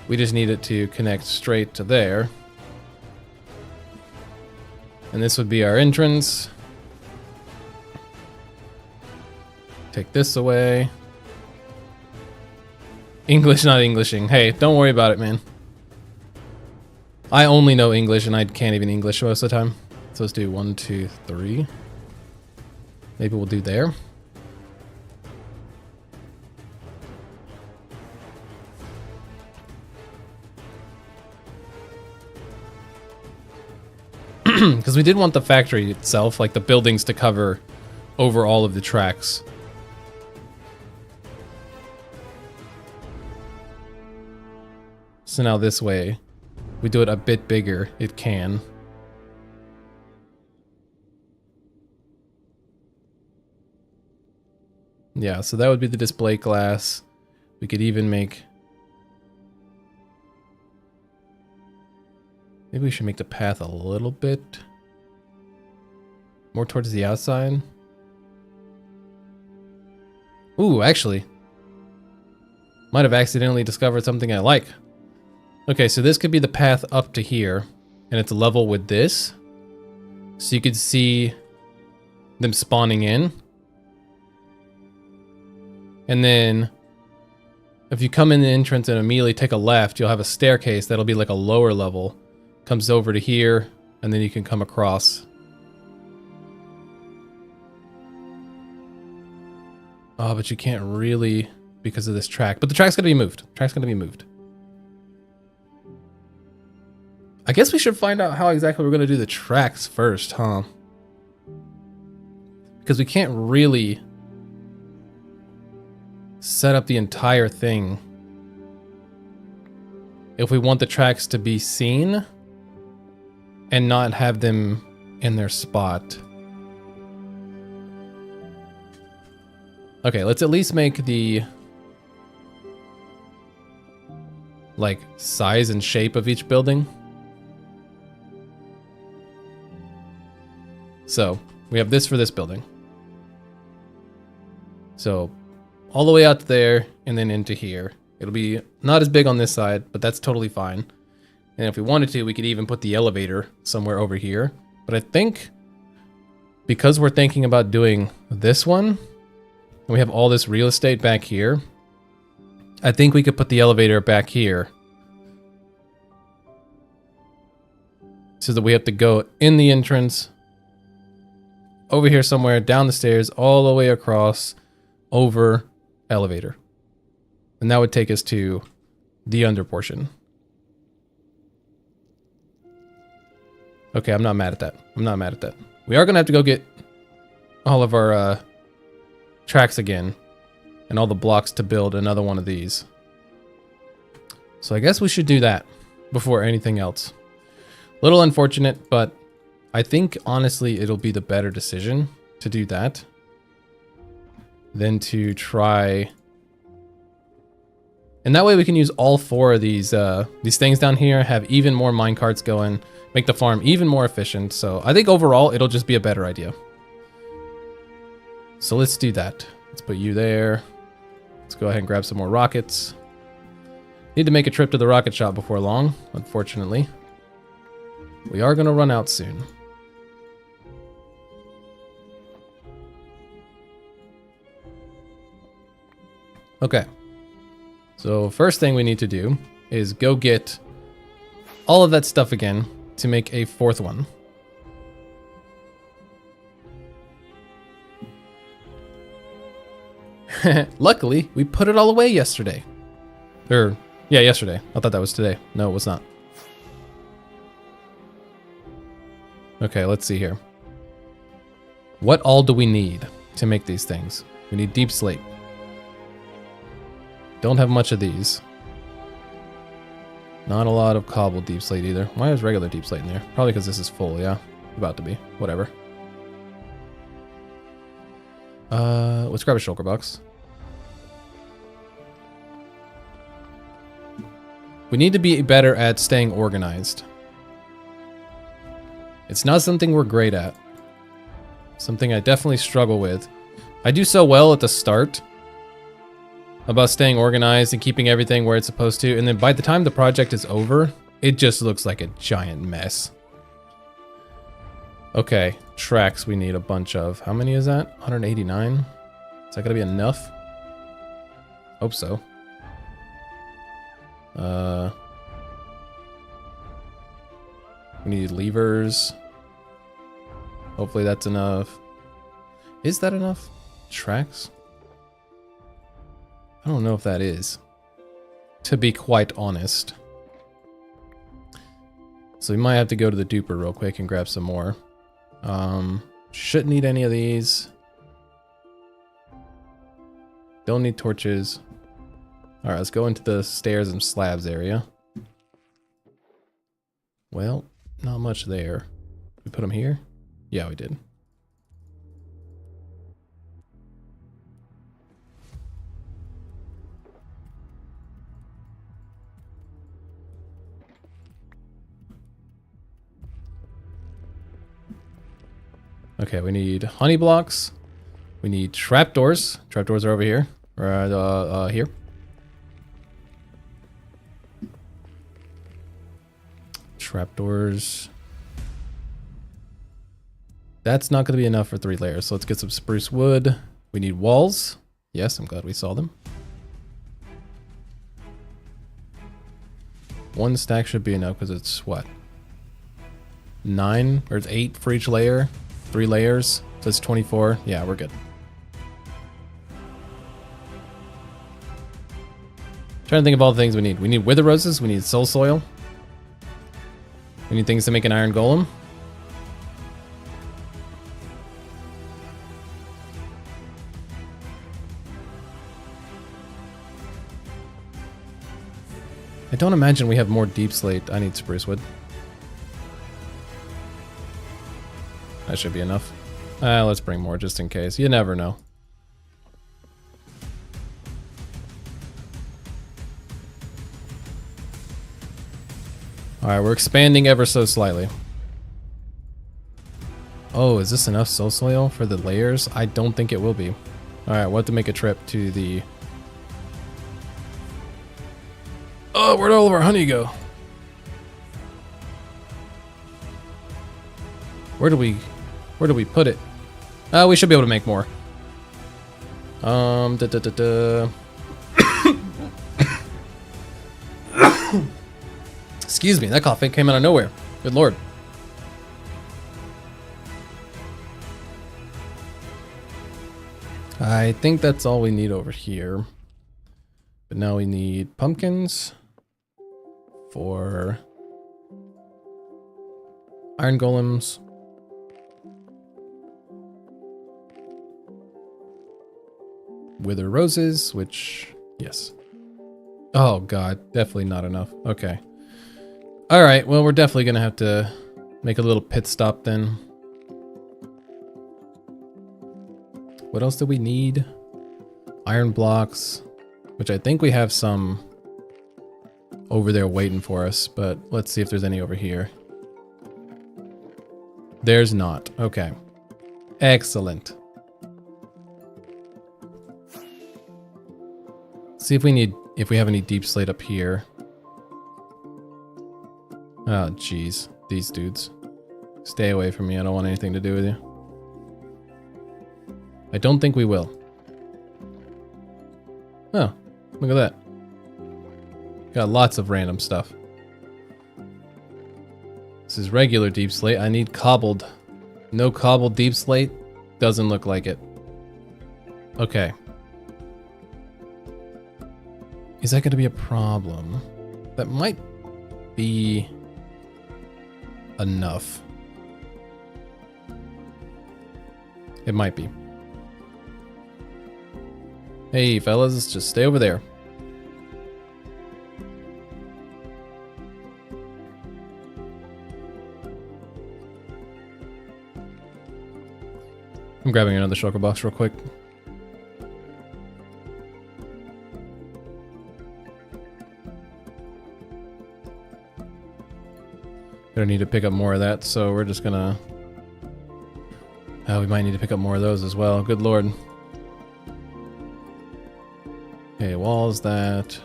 We just need it to connect straight to there. And this would be our entrance. Take this away. English, not Englishing. Hey, don't worry about it, man. I only know English and I can't even English most of the time. So let's do 1, 2, 3. Maybe we'll do there. Because we did want the factory itself, like the buildings, to cover over all of the tracks. So now this way, we do it a bit bigger, it can. Yeah, so that would be the display glass. We could even make... Maybe we should make the path a little bit more towards the outside. Ooh, actually. Might have accidentally discovered something I like. Okay, so this could be the path up to here, and it's level with this. So you could see them spawning in. And then if you come in the entrance and immediately take a left, you'll have a staircase that'll be like a lower level. Comes over to here, and then you can come across. Oh, but you can't really because of this track. But the track's gonna be moved. Track's gonna be moved. I guess we should find out how exactly we're gonna do the tracks first, huh? Because we can't really set up the entire thing if we want the tracks to be seen and not have them in their spot. Okay, let's at least make the like size and shape of each building. So we have this for this building. So all the way out there and then into here. It'll be not as big on this side, but that's totally fine. And if we wanted to, we could even put the elevator somewhere over here. But I think because we're thinking about doing this one, and we have all this real estate back here, I think we could put the elevator back here. So that we have to go in the entrance, over here somewhere, down the stairs, all the way across, over, elevator. And that would take us to the under portion. Okay, I'm not mad at that. I'm not mad at that. We are gonna have to go get all of our tracks again and all the blocks to build another one of these. So I guess we should do that before anything else. Little unfortunate, but I think honestly it'll be the better decision to do that than to try. And that way we can use all 4 of these things down here, have even more minecarts going, make the farm even more efficient. So I think overall it'll just be a better idea. So let's do that. Let's put you there. Let's go ahead and grab some more rockets. Need to make a trip to the rocket shop before long, unfortunately. We are going to run out soon. Okay. So first thing we need to do is go get all of that stuff again to make a 4th one. Luckily, we put it all away yesterday. Yeah, yesterday. I thought that was today. No, it was not. Okay, let's see here. What all do we need to make these things? We need deep slate. Don't have much of these. Not a lot of cobbled deep slate either. Why is regular deep slate in there? Probably because this is full, yeah. About to be. Whatever. Let's grab a shulker box. We need to be better at staying organized. It's not something we're great at. Something I definitely struggle with. I do so well at the start about staying organized and keeping everything where it's supposed to, and then by the time the project is over, it just looks like a giant mess. Okay, tracks we need a bunch of. How many is that? 189? Is that gonna be enough? Hope so. We need levers. Hopefully that's enough. Is that enough? Tracks? I don't know if that is, to be quite honest. So we might have to go to the duper real quick and grab some more. Shouldn't need any of these. Don't need torches. Alright, let's go into the stairs and slabs area. Well, not much there. We put them here? Yeah, we did. Okay, we need honey blocks. We need trapdoors. Trapdoors are over here. Right, here. Trapdoors. That's not going to be enough for 3 layers, so let's get some spruce wood. We need walls. Yes, I'm glad we saw them. 1 stack should be enough because it's what? 9 or it's 8 for each layer. 3 layers, so it's 24. Yeah, we're good. Trying to think of all the things we need. We need wither roses. We need soul soil. We need things to make an iron golem. I don't imagine we have more deep slate. I need spruce wood. That should be enough. Let's bring more just in case. You never know. Alright, we're expanding ever so slightly. Oh, is this enough soul soil for the layers? I don't think it will be. Alright, we'll have to make a trip to the... Oh, where'd all of our honey go? Where do we put it? We should be able to make more. Excuse me, that coughing came out of nowhere. Good lord. I think that's all we need over here. But now we need pumpkins for iron golems. wither roses, which, yes. Oh god, definitely not enough. Okay. Alright, well, we're definitely gonna have to make a little pit stop then. What else do we need? Iron blocks, which I think we have some over there waiting for us, but let's see if there's any over here. There's not. Okay. Excellent. See if we have any deep slate up here. Oh, jeez. These dudes. Stay away from me. I don't want anything to do with you. I don't think we will. Oh, look at that. Got lots of random stuff. This is regular deep slate. I need cobbled. No cobbled deep slate? Doesn't look like it. Okay. Is that going to be a problem? That might be enough. It might be. Hey, fellas, just stay over there. I'm grabbing another shulker box real quick. Gonna need to pick up more of that, so we're just gonna... Oh, we might need to pick up more of those as well. Good lord. Okay, walls that.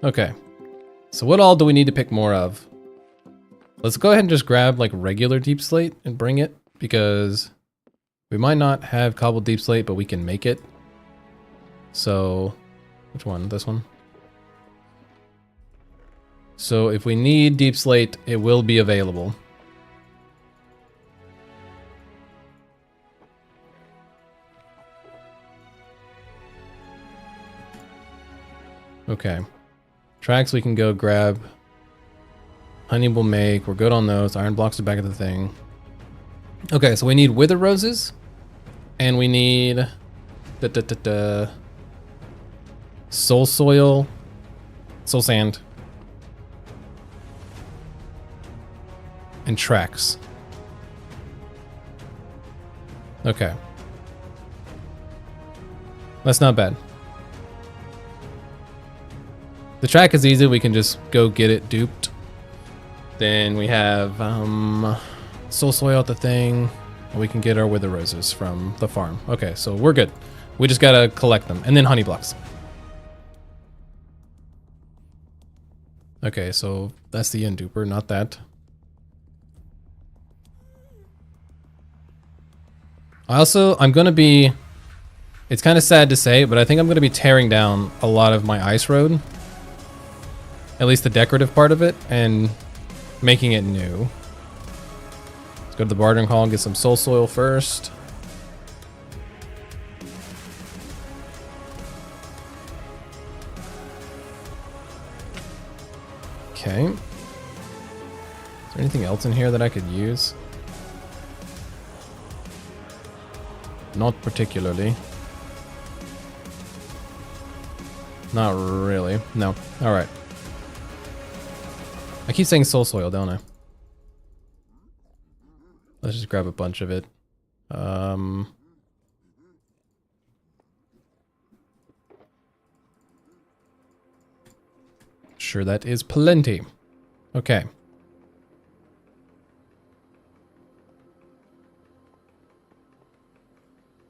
Okay. So what all do we need to pick more of? Let's go ahead and just grab like regular deep slate and bring it, because we might not have cobbled deep slate, but we can make it. So, which one? This one? So if we need deep slate, it will be available. Okay. Tracks we can go grab. Honey will make. We're good on those. Iron blocks are back at the thing. Okay, so we need wither roses. And we need... soul soil. Soul sand. And tracks. Okay. That's not bad. The track is easy. We can just go get it duped. Then we have soul soil at the thing. And we can get our wither roses from the farm. Okay, so we're good. We just gotta collect them. And then honey blocks. Okay, so that's the end duper, not that. I'm gonna be... It's kind of sad to say, but I think I'm gonna be tearing down a lot of my ice road. At least the decorative part of it, and making it new. Let's go to the bartering hall and get some soul soil first. Okay. Is there anything else in here that I could use? Not particularly. Not really. No. Alright. I keep saying soul soil, don't I? Let's just grab a bunch of it. Sure, that is plenty. Okay.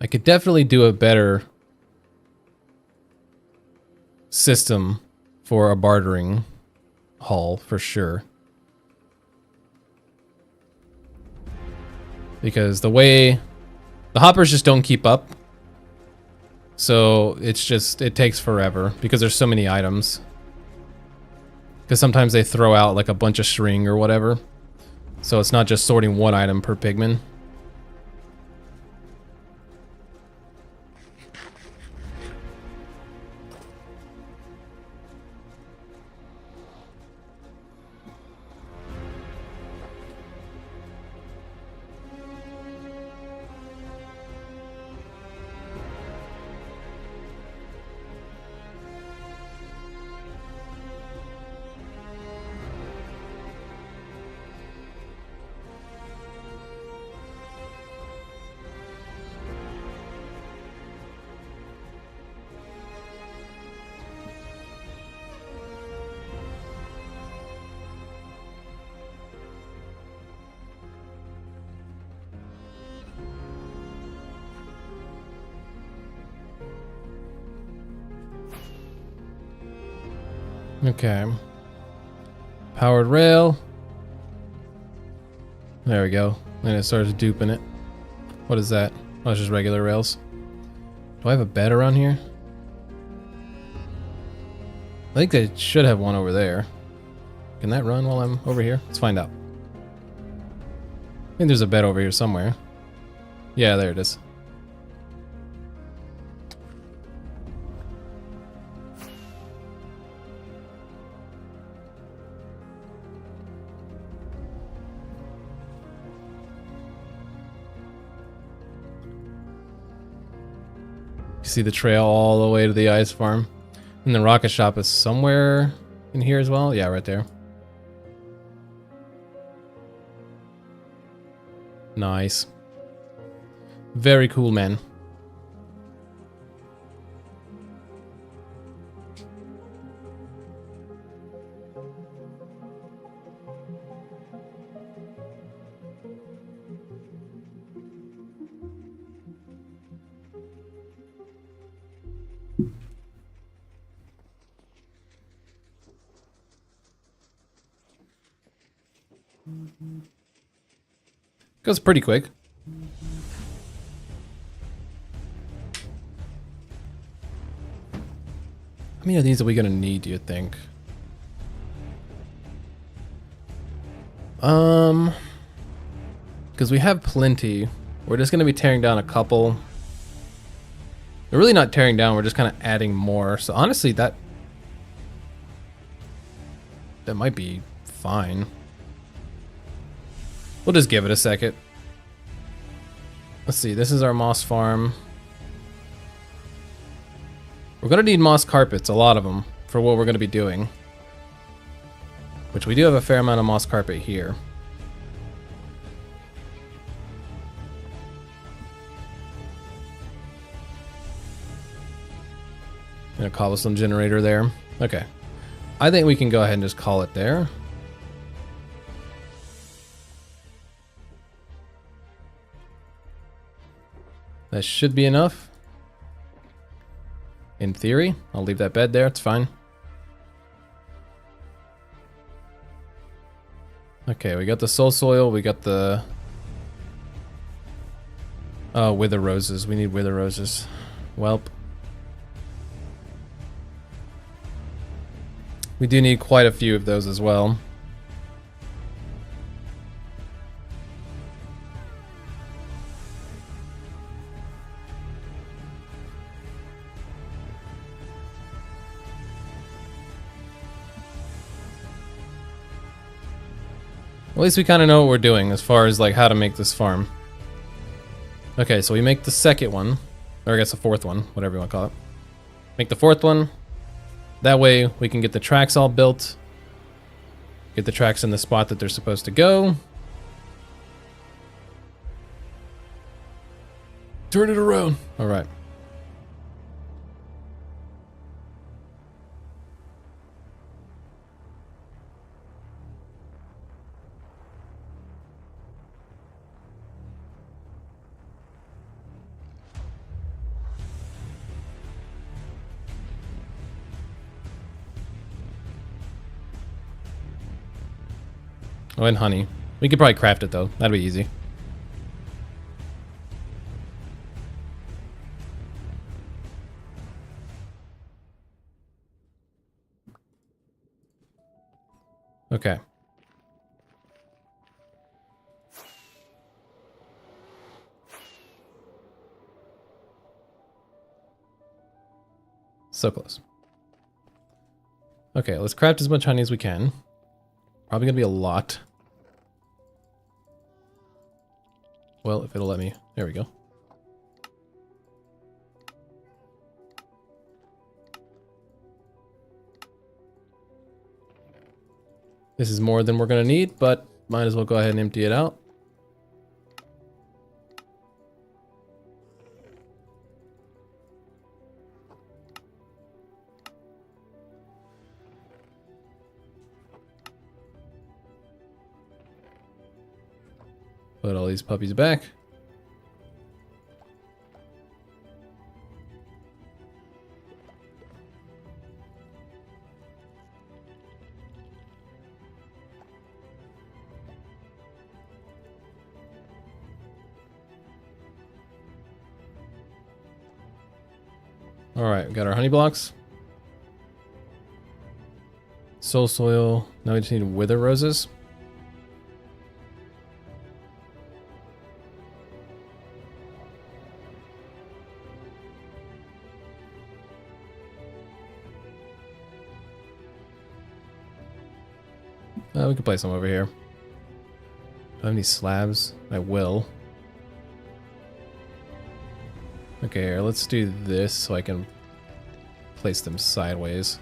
I could definitely do a better system for a bartering hall for sure. Because the way the hoppers just don't keep up. So it's just, it takes forever because there's so many items. Because sometimes they throw out like a bunch of string or whatever. So it's not just sorting one item per pigman. Okay. Powered rail. There we go. And it starts duping it. What is that? Oh, it's just regular rails. Do I have a bed around here? I think they should have one over there. Can that run while I'm over here? Let's find out. I think there's a bed over here somewhere. Yeah, there it is. You see the trail all the way to the ice farm. And the rocket shop is somewhere in here as well? Yeah, right there. Nice. Very cool, man. Goes pretty quick. How many of these are we gonna need, do you think? Because we have plenty. We're just gonna be tearing down a couple. We're really not tearing down, we're just kind of adding more. So honestly, that might be fine. We'll just give it a second. Let's see, this is our moss farm. We're gonna need moss carpets, a lot of them, for what we're gonna be doing. Which we do have a fair amount of moss carpet here. And a cobblestone generator there. Okay. I think we can go ahead and just call it there. That should be enough. In theory. I'll leave that bed there, it's fine. Okay, we got the soul soil, we got the... Oh, wither roses. We need wither roses. Welp. We do need quite a few of those as well. At least we kind of know what we're doing as far as like how to make this farm. Okay, so we make the second one, or I guess the fourth one, whatever you want to call it. Make the fourth one. That way we can get the tracks all built. Get the tracks in the spot that they're supposed to go. Turn it around. All right. Oh, and honey. We could probably craft it though. That'd be easy. Okay. So close. Okay, let's craft as much honey as we can. Probably gonna be a lot. Well, if it'll let me. There we go. This is more than we're gonna need, but might as well go ahead and empty it out. Put all these puppies back. Alright, we got our honey blocks. Soul soil. Now we just need wither roses. We can place them over here. Do I have any slabs? I will. Okay, here, let's do this so I can place them sideways.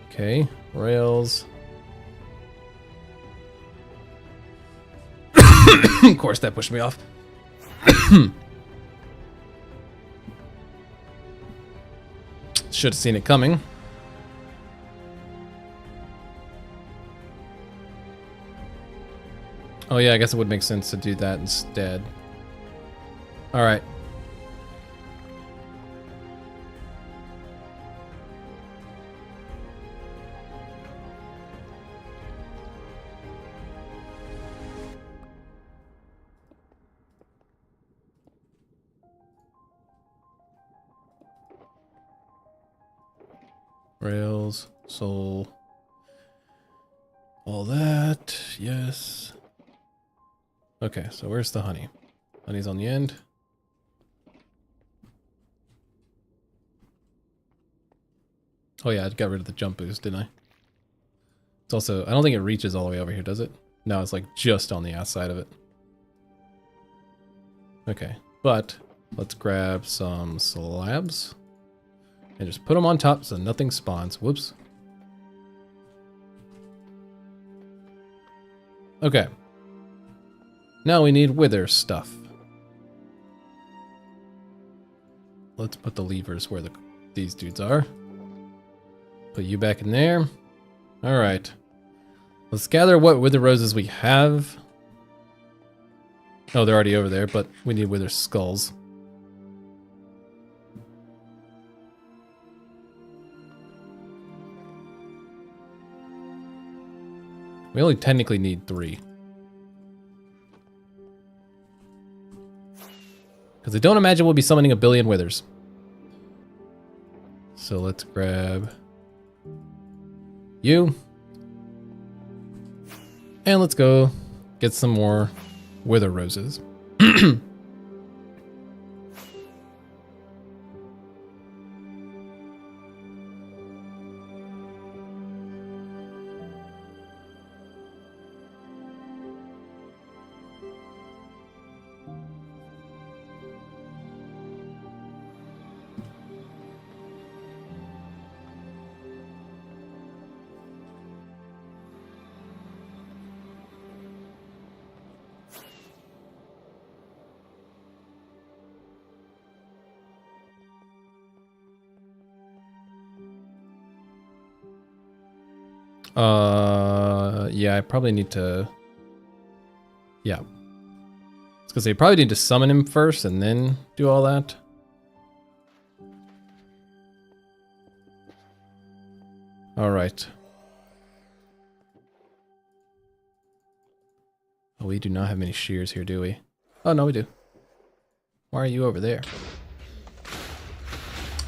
Okay, rails. Of course, that pushed me off. Should have seen it coming. Oh yeah, I guess it would make sense to do that instead. Alright. Rails, soul, all that, yes. Okay, so where's the honey? Honey's on the end. Oh yeah, I got rid of the jump boost, didn't I? It's also, I don't think it reaches all the way over here, does it? No, it's like just on the outside of it. Okay, but let's grab some slabs and just put them on top so nothing spawns. Whoops. Okay. Now we need wither stuff. Let's put the levers where these dudes are. Put you back in there. Alright. Let's gather what wither roses we have. Oh, they're already over there, but we need wither skulls. We only technically need 3. Because I don't imagine we'll be summoning a billion withers. So let's grab you. And let's go get some more wither roses. Yeah, I probably need to... Yeah. I was gonna say, you probably need to summon him first and then do all that. Alright. Oh, we do not have many shears here, do we? Oh, no, we do. Why are you over there?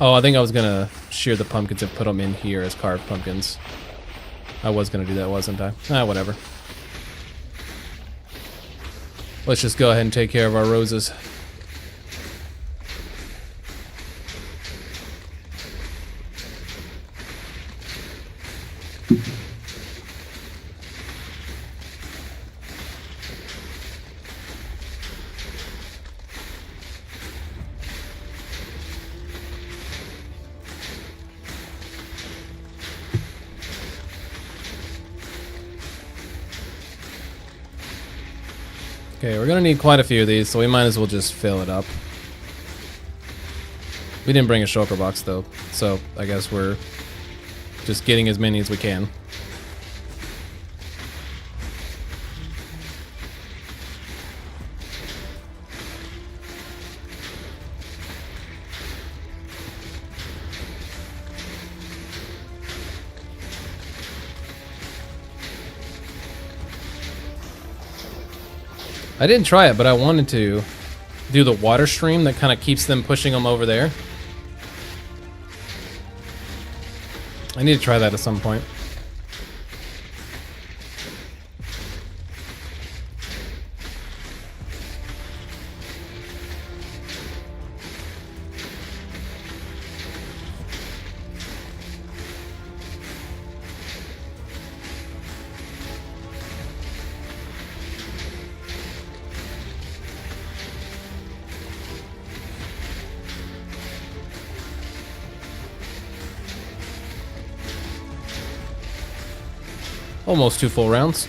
Oh, I think I was gonna shear the pumpkins and put them in here as carved pumpkins. I was gonna do that, wasn't I? Ah, whatever. Let's just go ahead and take care of our roses. Okay, we're gonna need quite a few of these, so we might as well just fill it up. We didn't bring a shulker box though, so I guess we're just getting as many as we can. I didn't try it, but I wanted to do the water stream that kind of keeps them pushing them over there. I need to try that at some point. Almost 2 full rounds.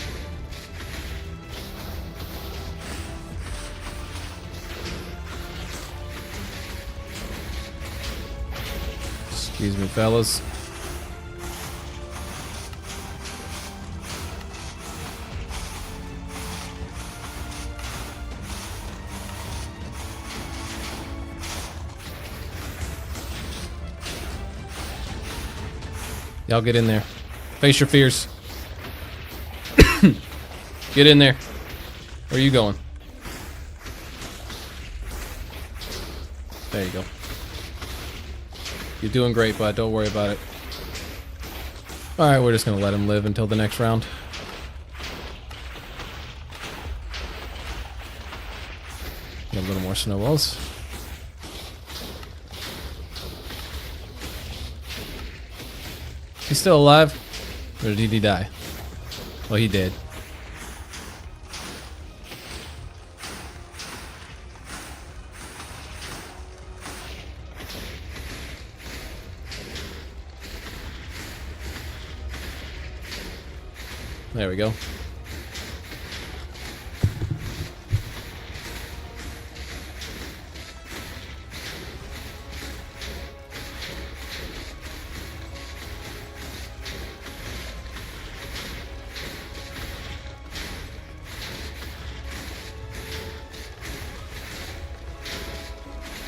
Excuse me, fellas. Y'all get in there. Face your fears. Get in there. Where are you going? There you go. You're doing great, bud. Don't worry about it. Alright, we're just gonna let him live until the next round. Get a little more snowballs. He's still alive? Or did he die? Well, he did. There we go.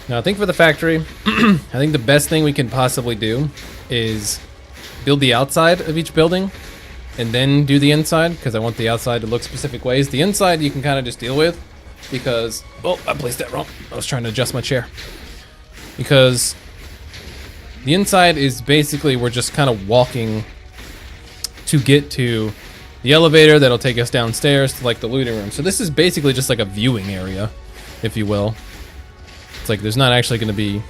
Now, I think for the factory, I think the best thing we can possibly do is build the outside of each building and then do the inside, because I want the outside to look specific ways. The inside you can kind of just deal with because... Oh, I placed that wrong. I was trying to adjust my chair. Because the inside is basically we're just kind of walking to get to the elevator that'll take us downstairs to like the looting room. So this is basically just like a viewing area, if you will. It's like there's not actually going to be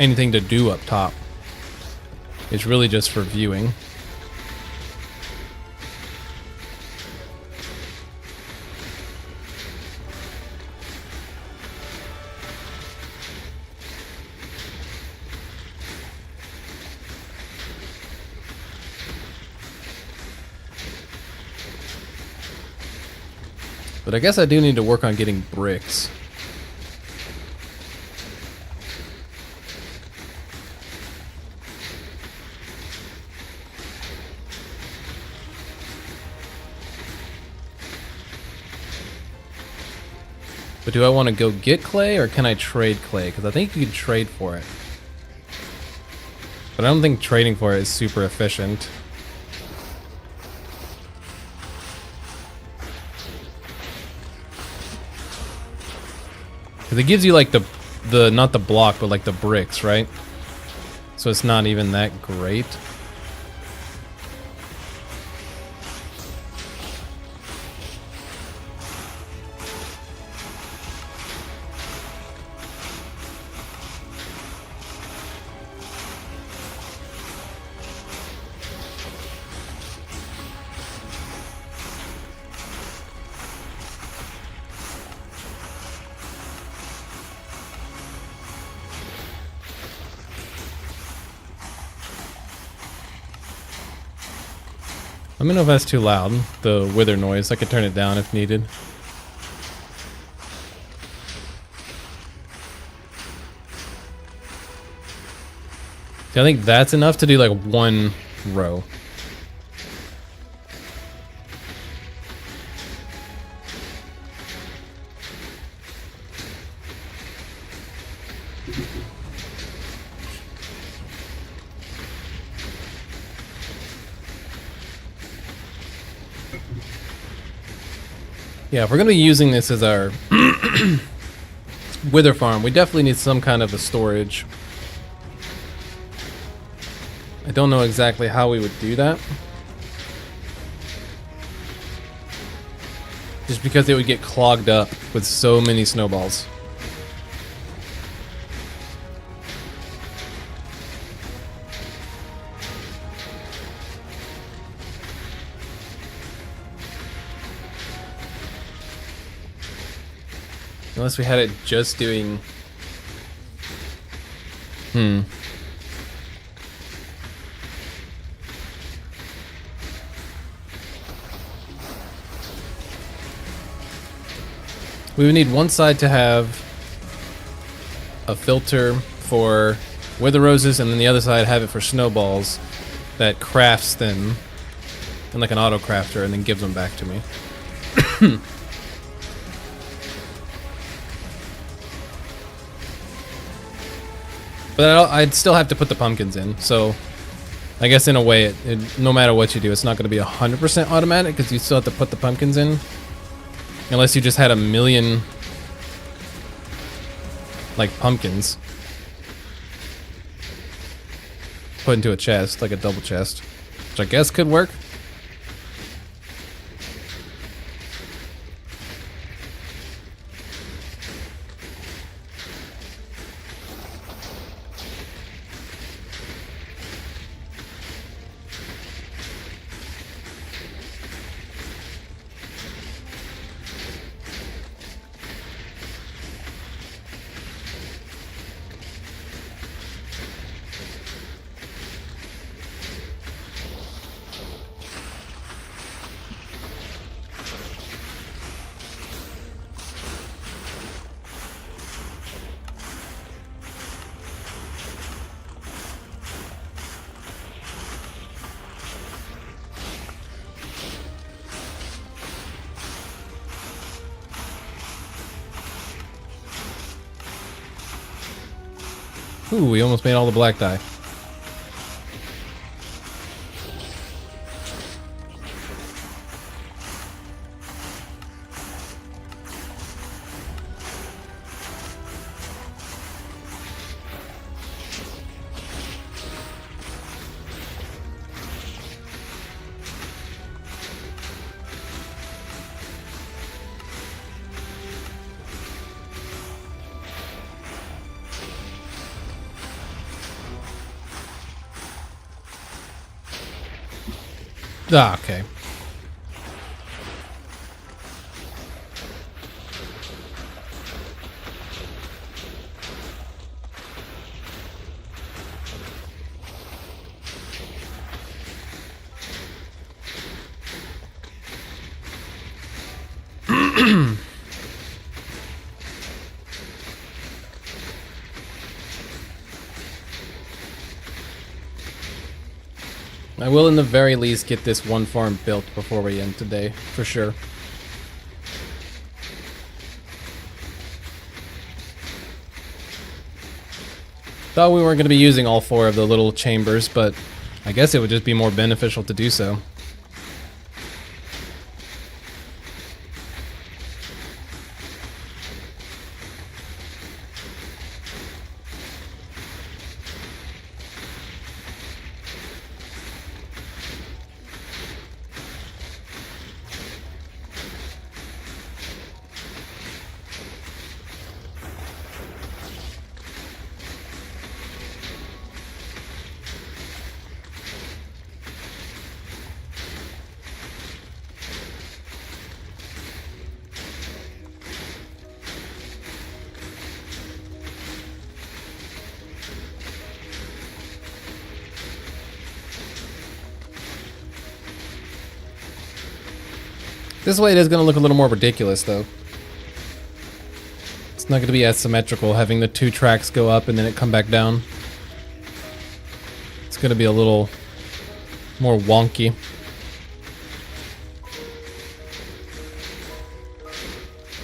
anything to do up top. It's really just for viewing. But I guess I do need to work on getting bricks. But do I want to go get clay or can I trade clay? Because I think you can trade for it. But I don't think trading for it is super efficient. Because it gives you like the not the block, but like the bricks, right? So it's not even that great. Let me know if that's too loud, the wither noise. I could turn it down if needed. I think that's enough to do like one row. Yeah, if we're gonna be using this as our Wither farm. We definitely need some kind of a storage. I don't know exactly how we would do that. Just because it would get clogged up with so many snowballs. Unless we had it just doing... We would need one side to have a filter for wither roses, and then the other side have it for snowballs that crafts them in like an auto crafter and then gives them back to me. But I'd still have to put the pumpkins in, so I guess in a way, no matter what you do, it's not going to be 100% automatic because you still have to put the pumpkins in. Unless you just had a million, like, pumpkins put into a chest, like a double chest, which I guess could work. Ooh, we almost made all the black dye. Ah, okay. I will, in the very least, get this one farm built before we end today, for sure. Thought we weren't going to be using all 4 of the little chambers, but I guess it would just be more beneficial to do so. This way it is going to look a little more ridiculous, though. It's not going to be as symmetrical, having the 2 tracks go up and then it come back down. It's going to be a little more wonky.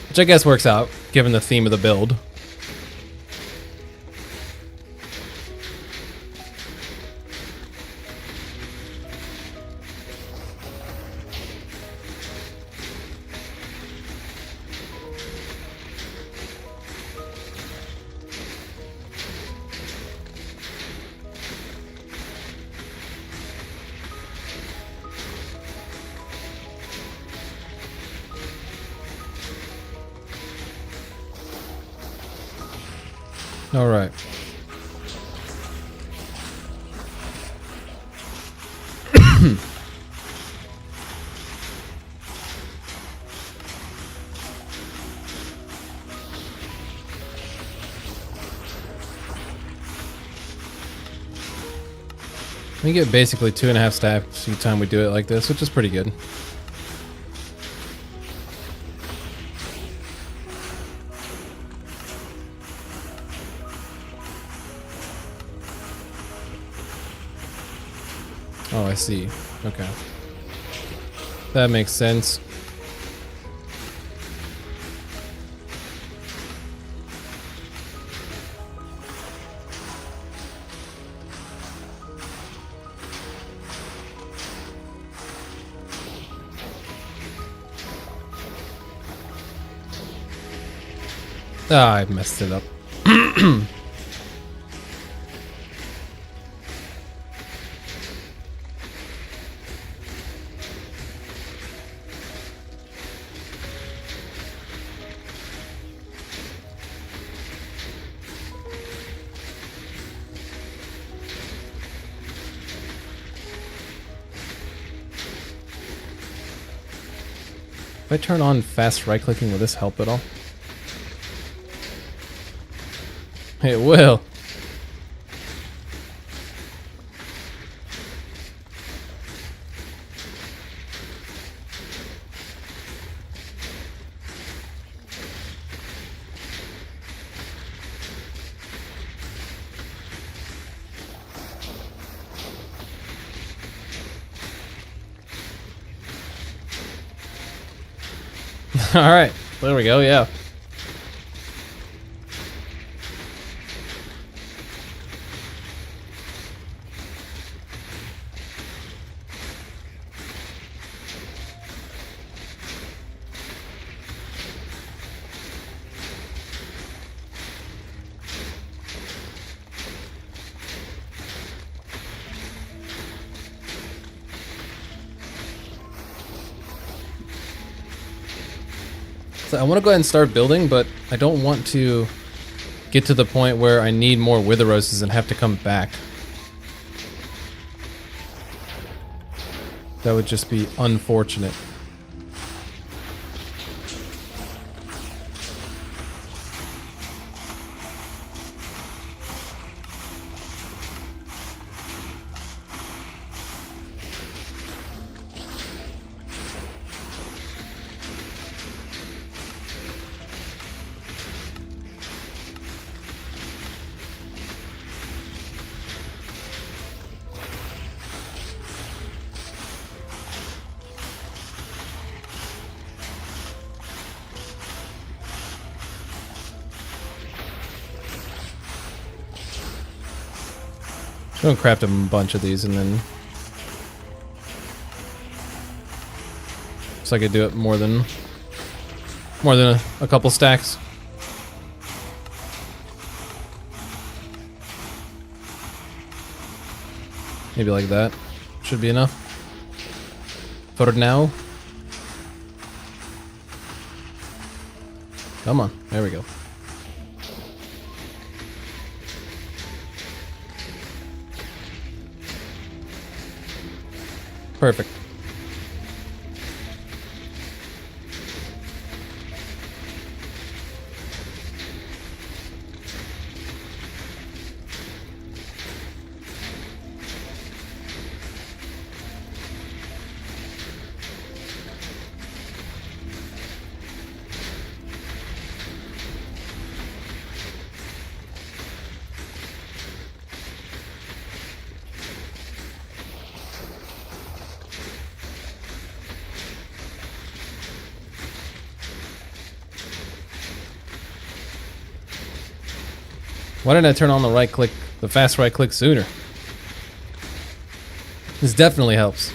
Which I guess works out, given the theme of the build. All right. We get basically 2.5 stacks each time we do it like this, which is pretty good. Oh, I see. Okay. That makes sense. Ah, I messed it up. If I turn on fast right clicking, will this help at all? It will. All right, there we go. Yeah. So I want to go ahead and start building, but I don't want to get to the point where I need more Wither Roses and have to come back. That would just be unfortunate. I'm gonna craft a bunch of these and then so I could do it more than a couple stacks. Maybe like that. Should be enough. For now. Come on, there we go. Perfect. Why didn't I turn on the fast right click sooner? This definitely helps.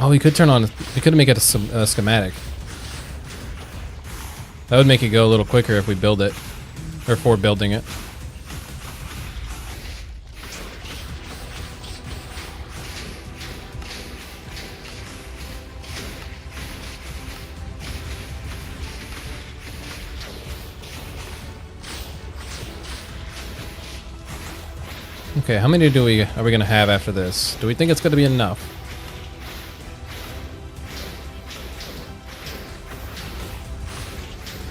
Oh, we could turn on. We could make it a schematic. That would make it go a little quicker if we build it, or for building it. Okay, how many are we gonna have after this? Do we think it's gonna be enough?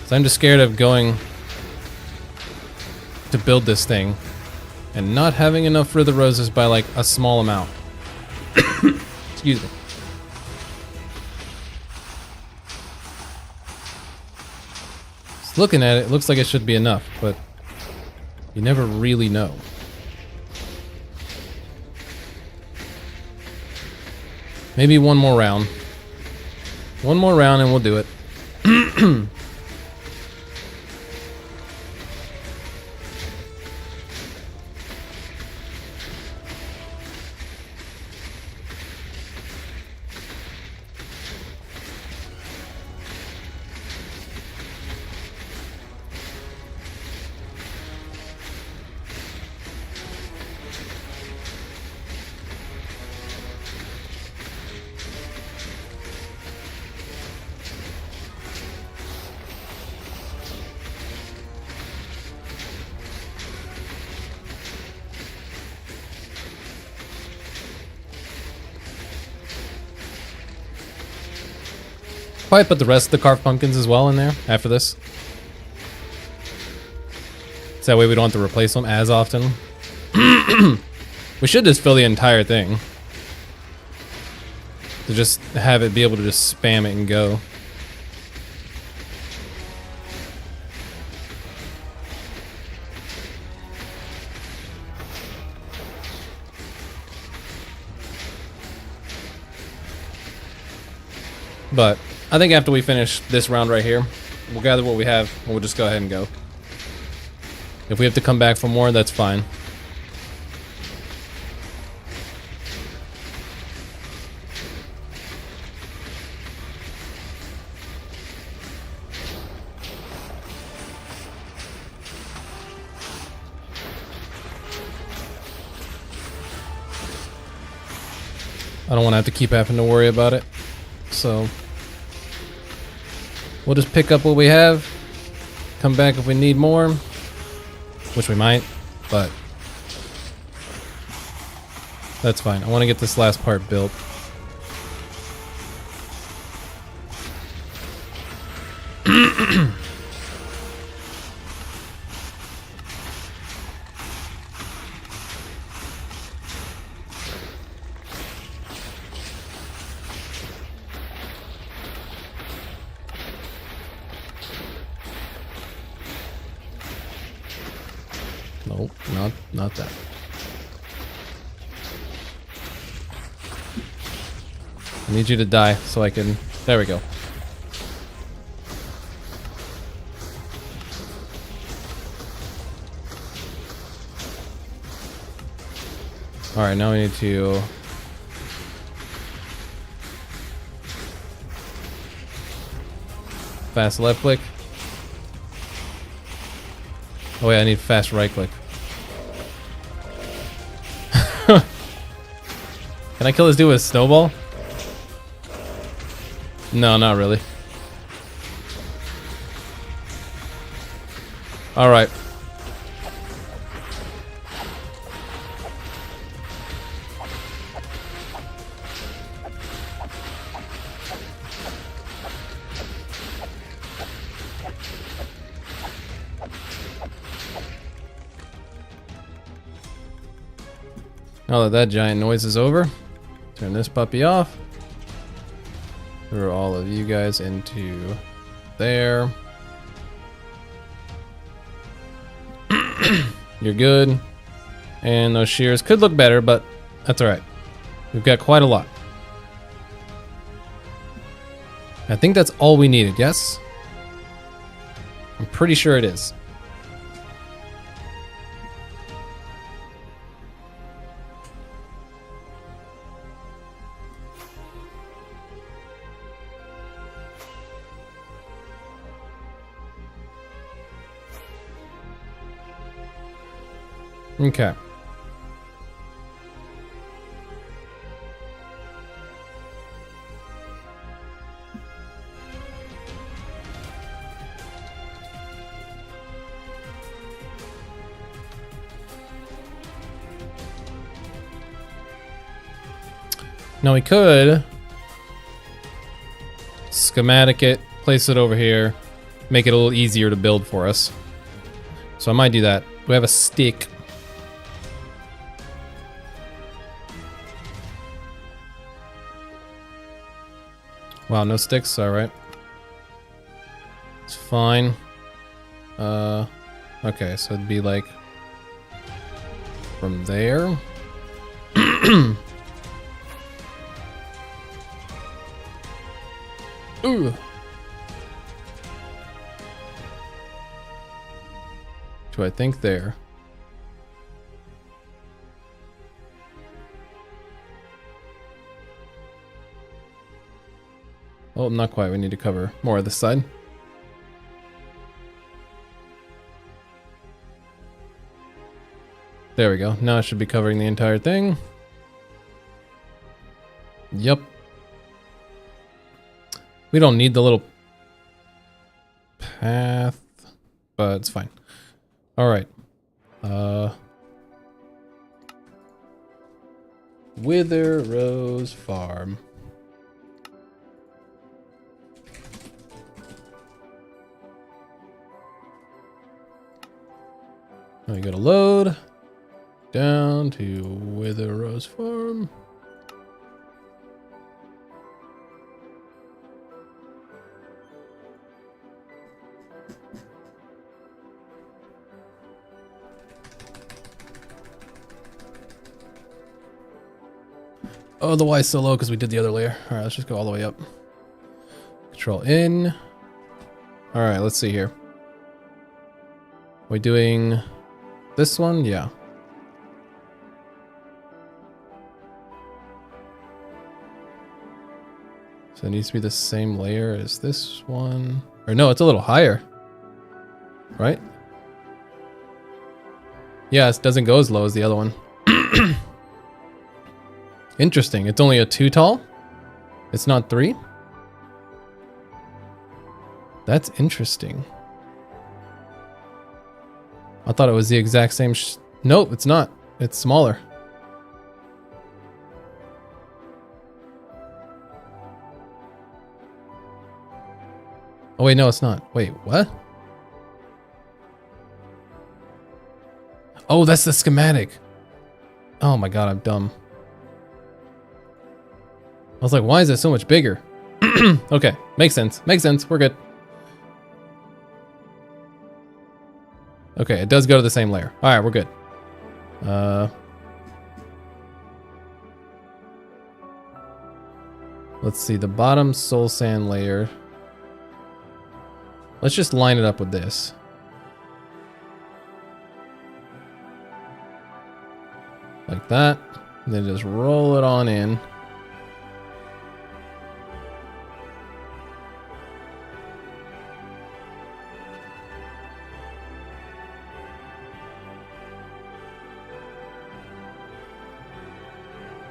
So I'm just scared of going to build this thing and not having enough for the roses by like a small amount. Excuse me. Just looking at it, it looks like it should be enough, but you never really know. Maybe one more round. One more round and we'll do it. Probably put the rest of the carved pumpkins as well in there after this. So that way we don't have to replace them as often. We should just fill the entire thing. To just have it be able to just spam it and go. But I think after we finish this round right here, we'll gather what we have and we'll just go ahead and go. If we have to come back for more, that's fine. I don't want to have to keep having to worry about it. So we'll just pick up what we have, come back if we need more, which we might, but that's fine. I want to get this last part built. Nope, not that. I need you to die so I can... There we go. Alright, now we need to... Fast left click. Oh wait, I need fast right click. Can I kill this dude with a snowball? No, not really. Alright. Now that that giant noise is over, turn this puppy off. Throw all of you guys into there. You're good. And those shears could look better, but that's alright. We've got quite a lot. I think that's all we needed, yes? I'm pretty sure it is. Okay. Now we could schematic it, place it over here, make it a little easier to build for us. So I might do that. We have a stick. Wow, no sticks? Alright. It's fine. Okay, so it'd be like from there. Ooh. Do I think there? Oh, not quite. We need to cover more of this side. There we go. Now it should be covering the entire thing. Yep. We don't need the little path, but it's fine. All right. Wither Rose Farm. Now you gotta load down to Wither Rose Farm. Oh, the Y is so low because we did the other layer. All right, let's just go all the way up. Control in. All right, let's see here. We're doing this one? Yeah. So it needs to be the same layer as this one. Or no, it's a little higher. Right? Yeah, it doesn't go as low as the other one. Interesting. It's only a 2 tall? It's not 3? That's interesting. I thought it was the exact same nope, it's not. It's smaller. Oh wait, no, it's not. Wait, what? Oh, that's the schematic. Oh my god, I'm dumb. I was like, why is it so much bigger? Okay, makes sense. Makes sense. We're good. Okay, it does go to the same layer. All right, we're good. Let's see, the bottom soul sand layer. Let's just line it up with this. Like that. And then just roll it on in.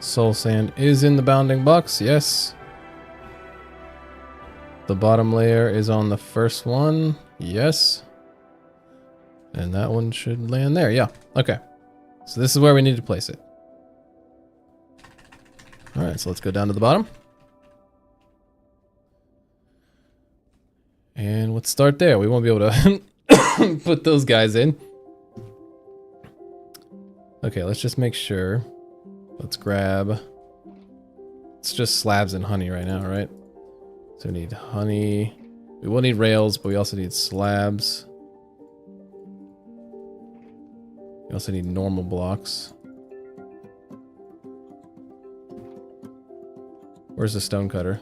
Soul sand is in the bounding box, yes. The bottom layer is on the first one, yes. And that one should land there, yeah. Okay. So this is where we need to place it. All right, so let's go down to the bottom. And let's start there. We won't be able to put those guys in. Okay, let's just make sure. Let's grab, it's just slabs and honey right now, right? So we need honey. We will need rails, but we also need slabs. We also need normal blocks. Where's the stone cutter?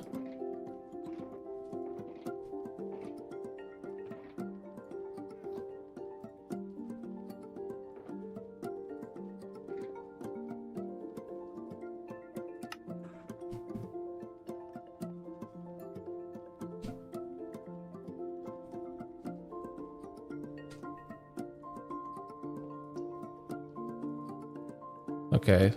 Okay.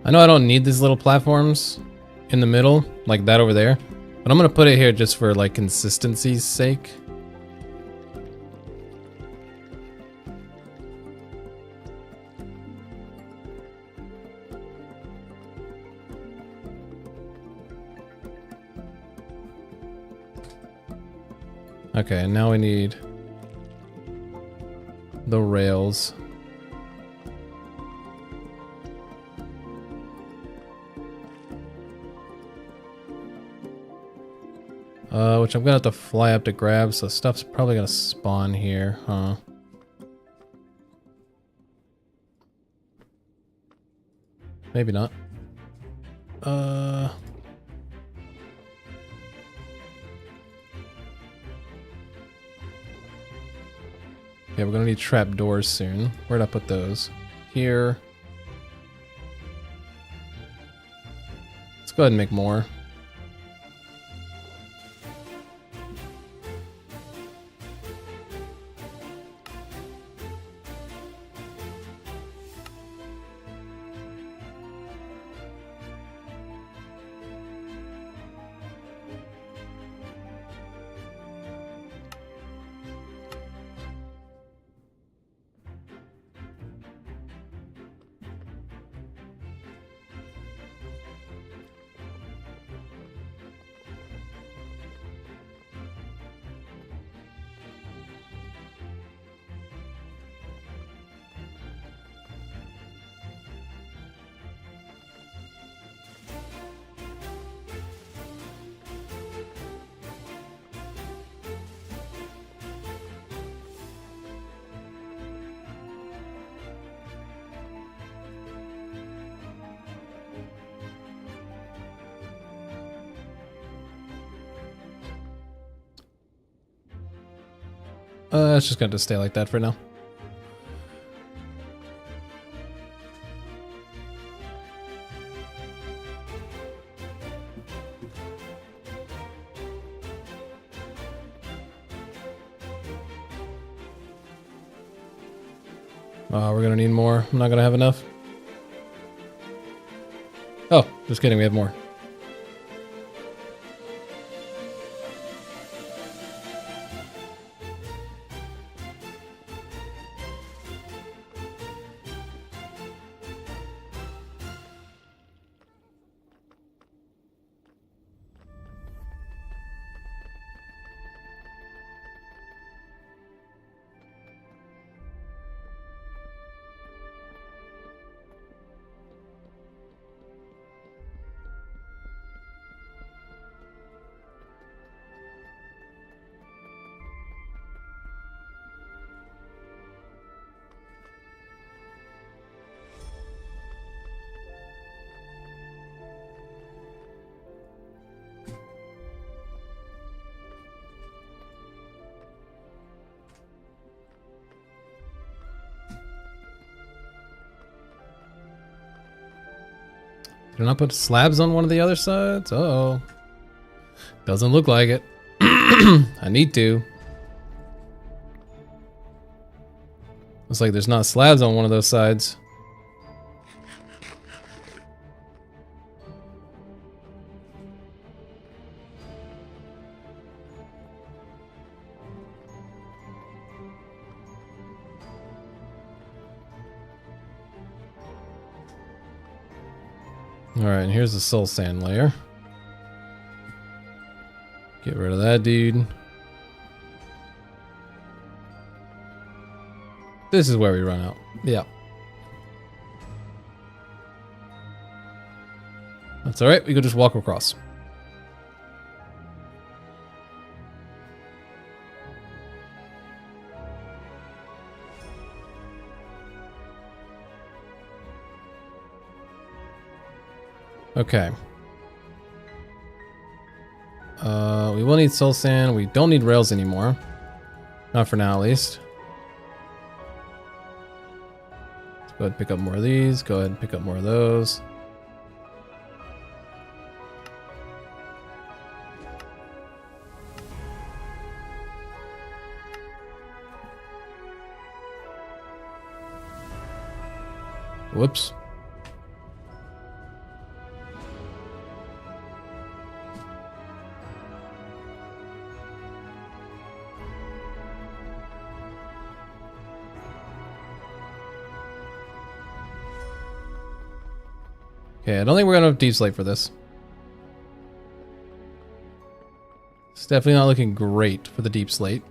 I know I don't need these little platforms in the middle, like that over there, but I'm gonna put it here just for like consistency's sake. Okay, and now we need the rails. Which I'm gonna have to fly up to grab, so stuff's probably gonna spawn here, huh? Maybe not. Yeah, we're gonna need trap doors soon. Where'd I put those? Here. Let's go ahead and make more. It's just going to stay like that for now. We're going to need more. I'm not going to have enough. Oh, just kidding. We have more. Did I not put slabs on one of the other sides? Uh-oh. Doesn't look like it. I need to. Looks like there's not slabs on one of those sides. Alright, and here's the soul sand layer. Get rid of that dude. This is where we run out. Yeah. That's alright, we could just walk across. Okay. We will need soul sand. We don't need rails anymore. Not for now, at least. Let's go ahead and pick up more of these. Go ahead and pick up more of those. Whoops. Okay, I don't think we're gonna have deep slate for this. It's definitely not looking great for the deep slate.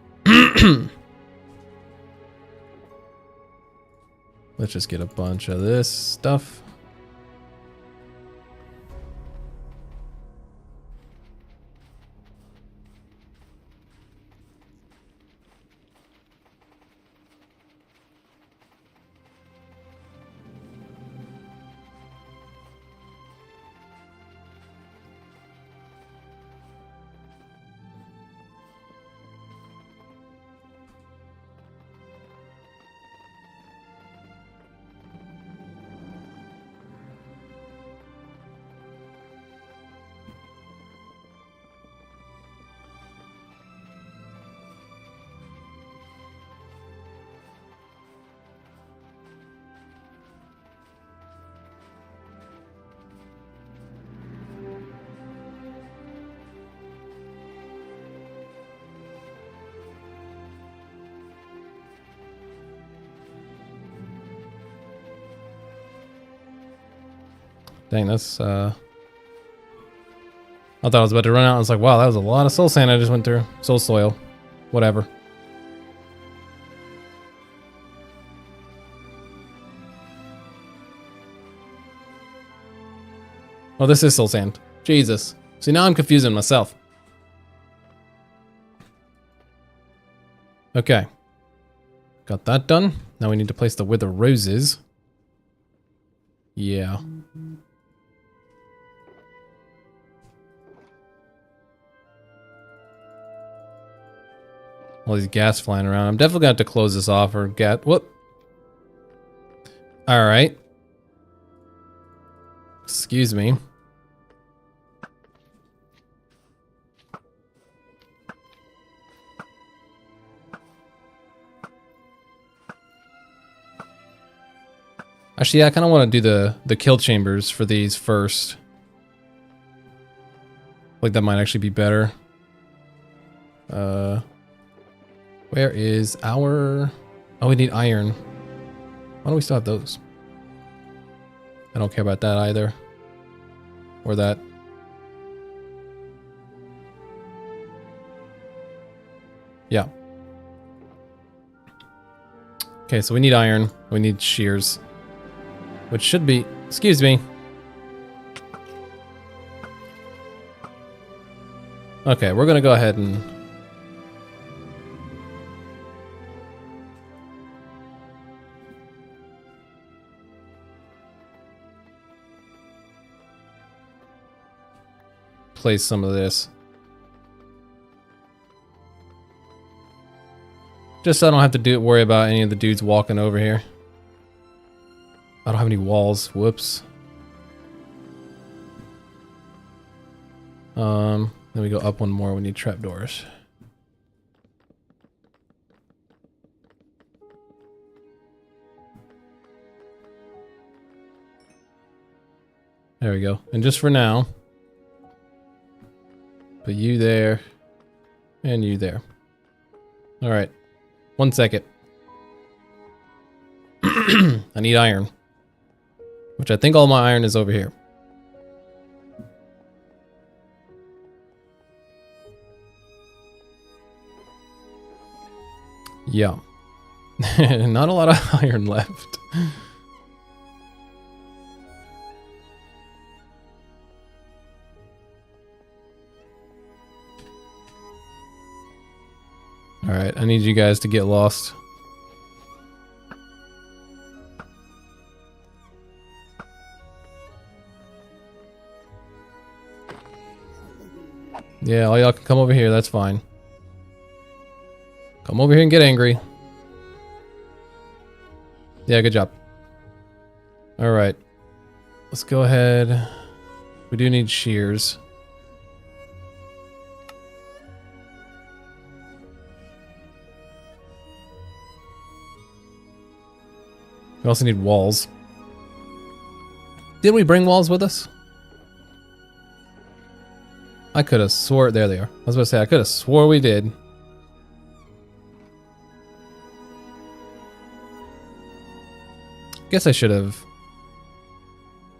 Let's just get a bunch of this stuff. Dang, that's, I thought I was about to run out. I was like, wow, that was a lot of soul sand I just went through. Soul soil. Whatever. Oh, this is soul sand. Jesus. See, now I'm confusing myself. Okay. Got that done. Now we need to place the wither roses. Yeah. All these gas flying around. I'm definitely gonna have to close this off or get... Whoop. Alright. Excuse me. Actually, yeah, I kind of want to do the kill chambers for these first. Like, that might actually be better. Where is our... Oh, we need iron. Why don't we still have those? I don't care about that either. Or that. Yeah. Okay, so we need iron. We need shears. Which should be... Excuse me. Okay, we're gonna go ahead and... place some of this. Just so I don't have to worry about any of the dudes walking over here. I don't have any walls. Whoops. Then we go up one more. We need trapdoors. There we go. And just for now, put you there and you there. All right. 1 second. I need iron. Which I think all my iron is over here. Yeah. Not a lot of iron left. Alright, I need you guys to get lost. Yeah, all y'all can come over here. That's fine. Come over here and get angry. Yeah, good job. All right. Let's go ahead. We do need shears. We also need walls. Did we bring walls with us? I could have swore... There they are. I was about to say, I could have swore we did. Guess I should have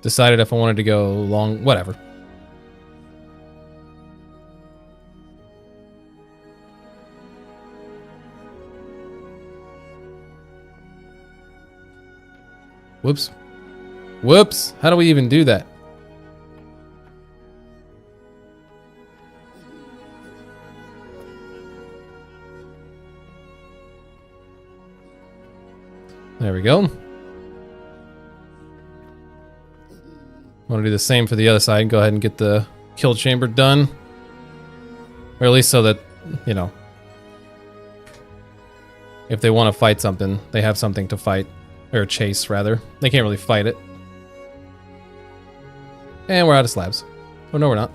decided if I wanted to go long... Whatever. Whoops. Whoops! How do we even do that? There we go. Want to do the same for the other side. Go ahead and get the kill chamber done. Or at least so that, you know, if they want to fight something, they have something to fight. Or chase, rather. They can't really fight it. And we're out of slabs. Oh, no, we're not.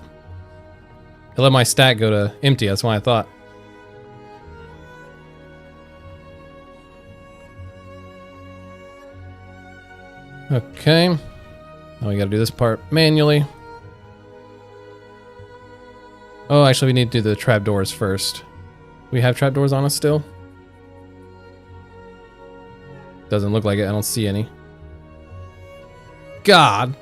I let my stack go to empty. That's why I thought. Okay. Now we gotta do this part manually. Oh, actually, we need to do the trapdoors first. We have trapdoors on us still? Doesn't look like it. I don't see any. God!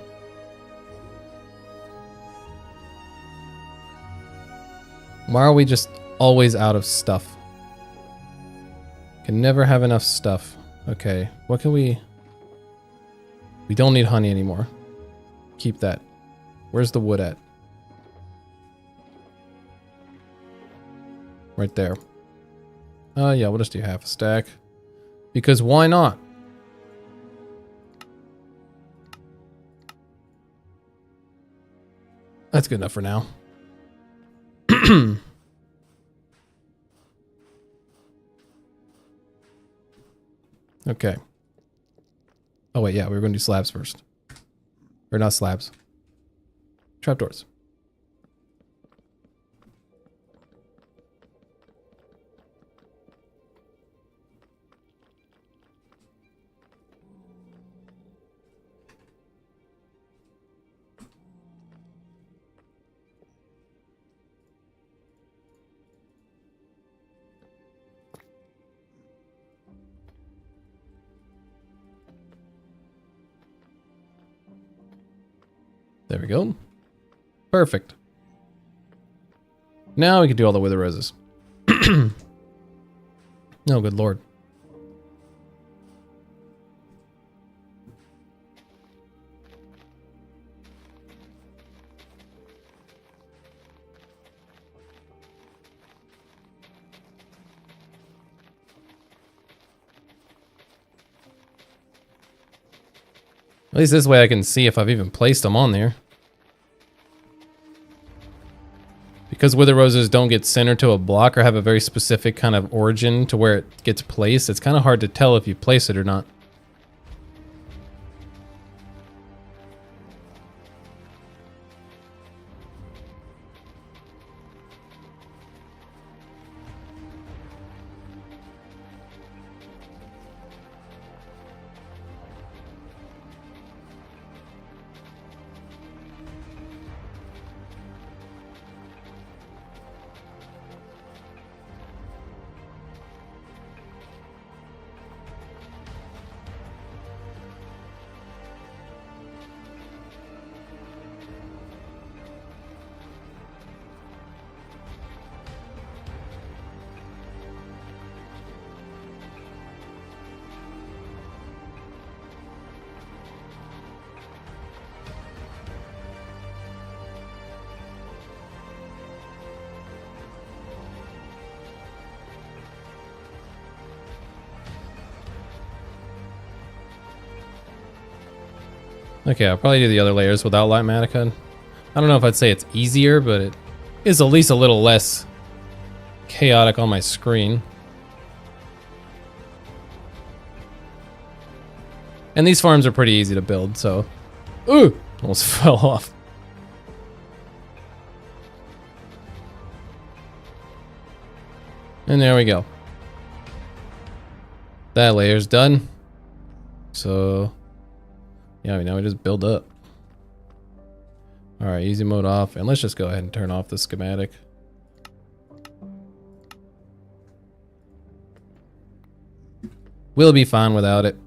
Why are we just always out of stuff? Can never have enough stuff. Okay, what can we... We don't need honey anymore. Keep that. Where's the wood at? Right there. Yeah, we'll just do half a stack. Because why not? That's good enough for now. Okay. Oh wait, yeah, we were going to do slabs first. Or not slabs. Trapdoors. There we go. Perfect. Now we can do all the wither roses. Oh, good lord. At least this way I can see if I've even placed them on there. Because wither roses don't get centered to a block or have a very specific kind of origin to where it gets placed, it's kind of hard to tell if you place it or not. Okay, I'll probably do the other layers without light mannequin. I don't know if I'd say it's easier, but is at least a little less chaotic on my screen. And these farms are pretty easy to build, so... Ooh! Almost fell off. And there we go. That layer's done. So... yeah, now we just build up. Alright, easy mode off. And let's just go ahead and turn off the schematic. We'll be fine without it.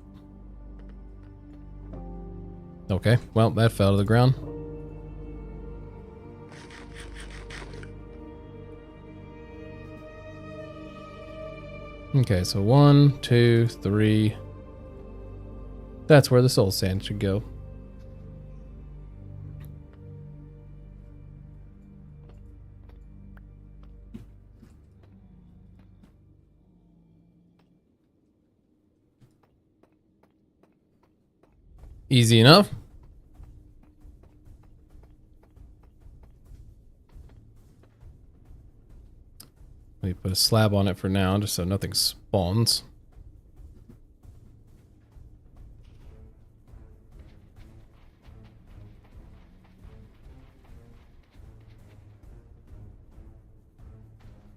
Okay, well, that fell to the ground. Okay, so 1, 2, 3. That's where the soul sand should go. Easy enough. Let me put a slab on it for now, just so nothing spawns.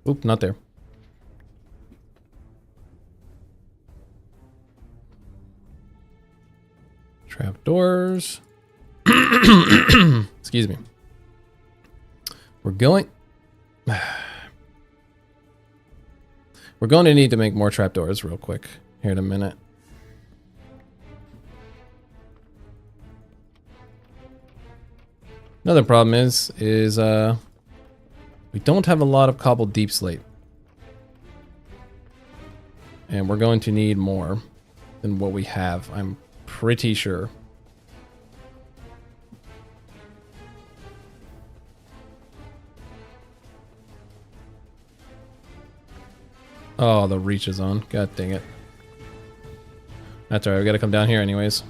Oop, not there. Trapdoors. Excuse me. We're going to need to make more trapdoors real quick here in a minute. Another problem is we don't have a lot of cobbled deep slate. And we're going to need more than what we have, I'm pretty sure. Oh, the reach is on. God dang it. That's alright, we gotta come down here anyways.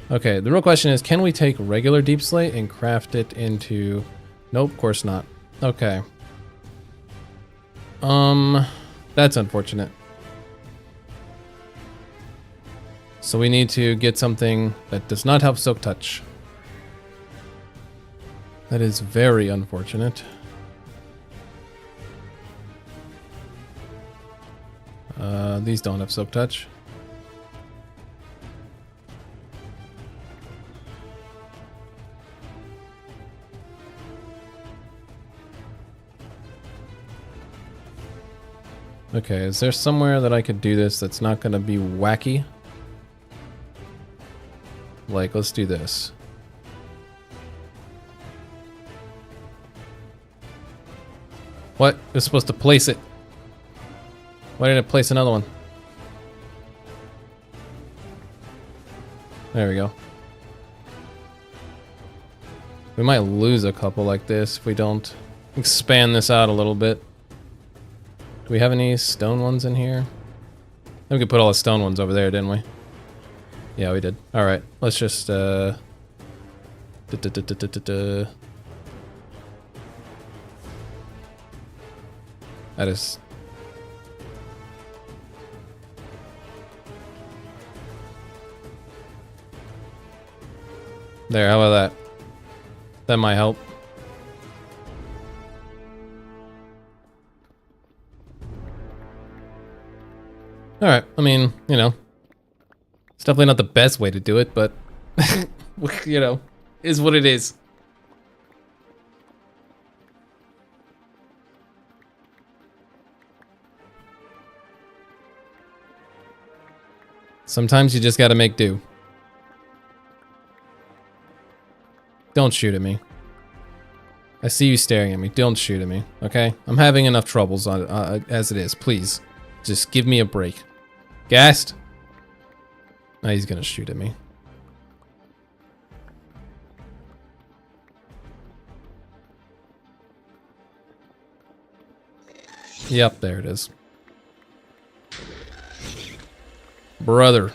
Okay, the real question is, can we take regular deep slate and craft it into... Nope, of course not. Okay. That's unfortunate. So we need to get something that does not have silk touch. That is very unfortunate. These don't have silk touch. Okay, is there somewhere that I could do this that's not gonna be wacky? Like, let's do this. What? It's supposed to place it. Why didn't it place another one? There we go. We might lose a couple like this if we don't expand this out a little bit. Do we have any stone ones in here? We could put all the stone ones over there, didn't we? Yeah, we did. Alright, let's just that is... There, how about that? That might help. Alright, I mean, you know, it's definitely not the best way to do it, but, you know, is what it is. Sometimes you just gotta make do. Don't shoot at me. I see you staring at me. Don't shoot at me, okay? I'm having enough troubles on as it is. Please, just give me a break. Gassed? Now he's gonna shoot at me. Yep, there it is. Brother.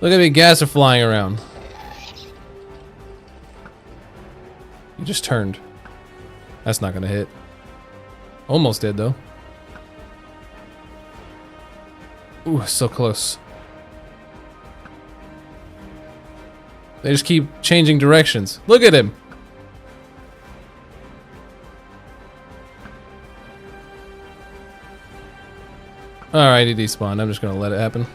Look at me, gas are flying around. He just turned. That's not gonna hit. Almost did, though. Ooh, so close. They just keep changing directions. Look at him! Alright, he despawned. I'm just gonna let it happen.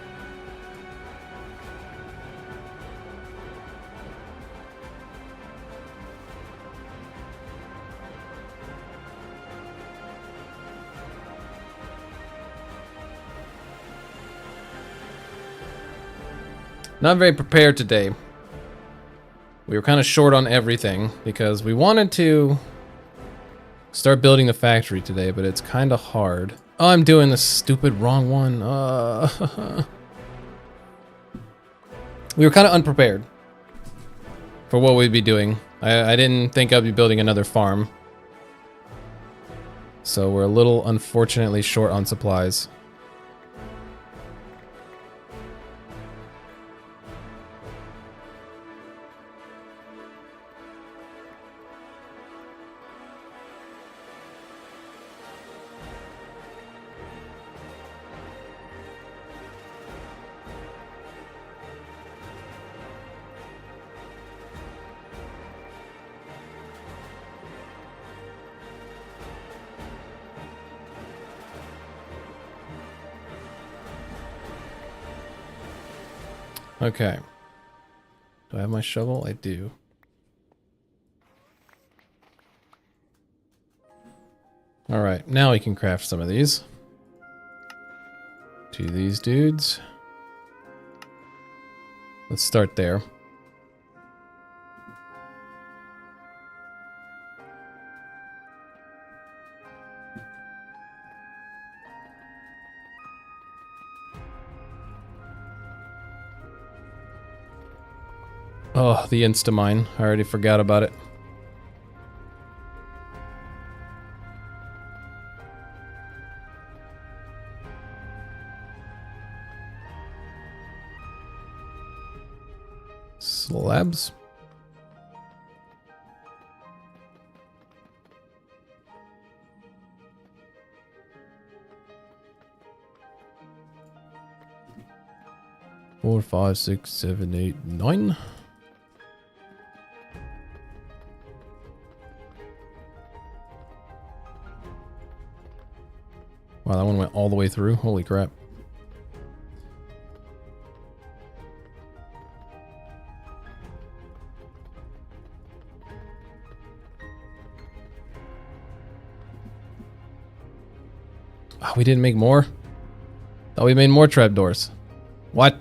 Not very prepared today. We were kind of short on everything because we wanted to start building the factory today, but it's kind of hard. Oh, I'm doing the stupid wrong one. We were kind of unprepared for what we'd be doing. I didn't think I'd be building another farm. So we're a little unfortunately short on supplies. Okay. Do I have my shovel? I do. Alright, now we can craft some of these. To these dudes. Let's start there. Oh, the Instamine. I already forgot about it. Slabs. Four, five, six, seven, 8, 9. Wow, that one went all the way through. Holy crap. Oh, we didn't make more? Thought we made more trapdoors. What?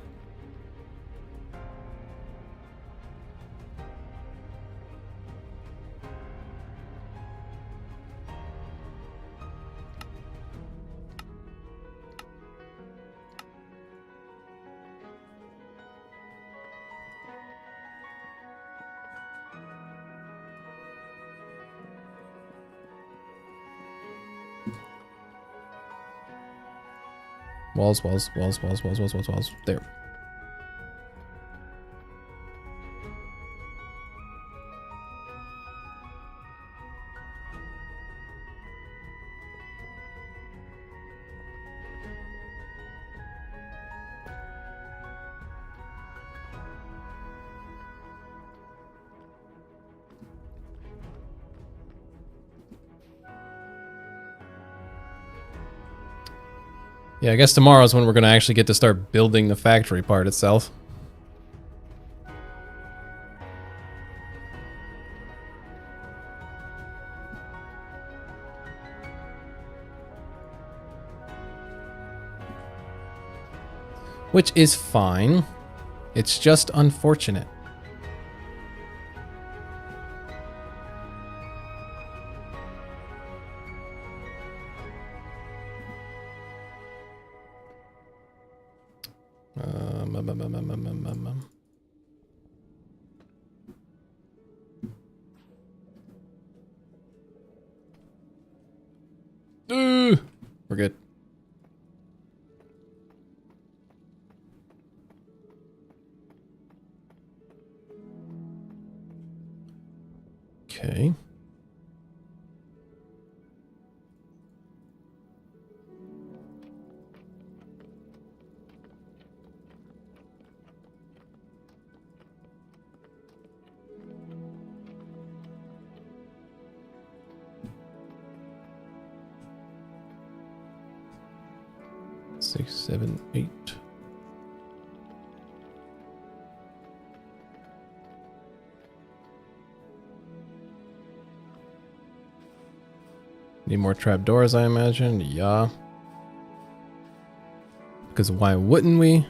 Walls, walls, walls, walls, walls, walls, walls, walls. There. Yeah, I guess tomorrow's when we're gonna actually get to start building the factory part itself. Which is fine. It's just unfortunate. We're good. Okay. Six, 7, 8. Need more trapdoors, I imagine. Yeah. Because why wouldn't we?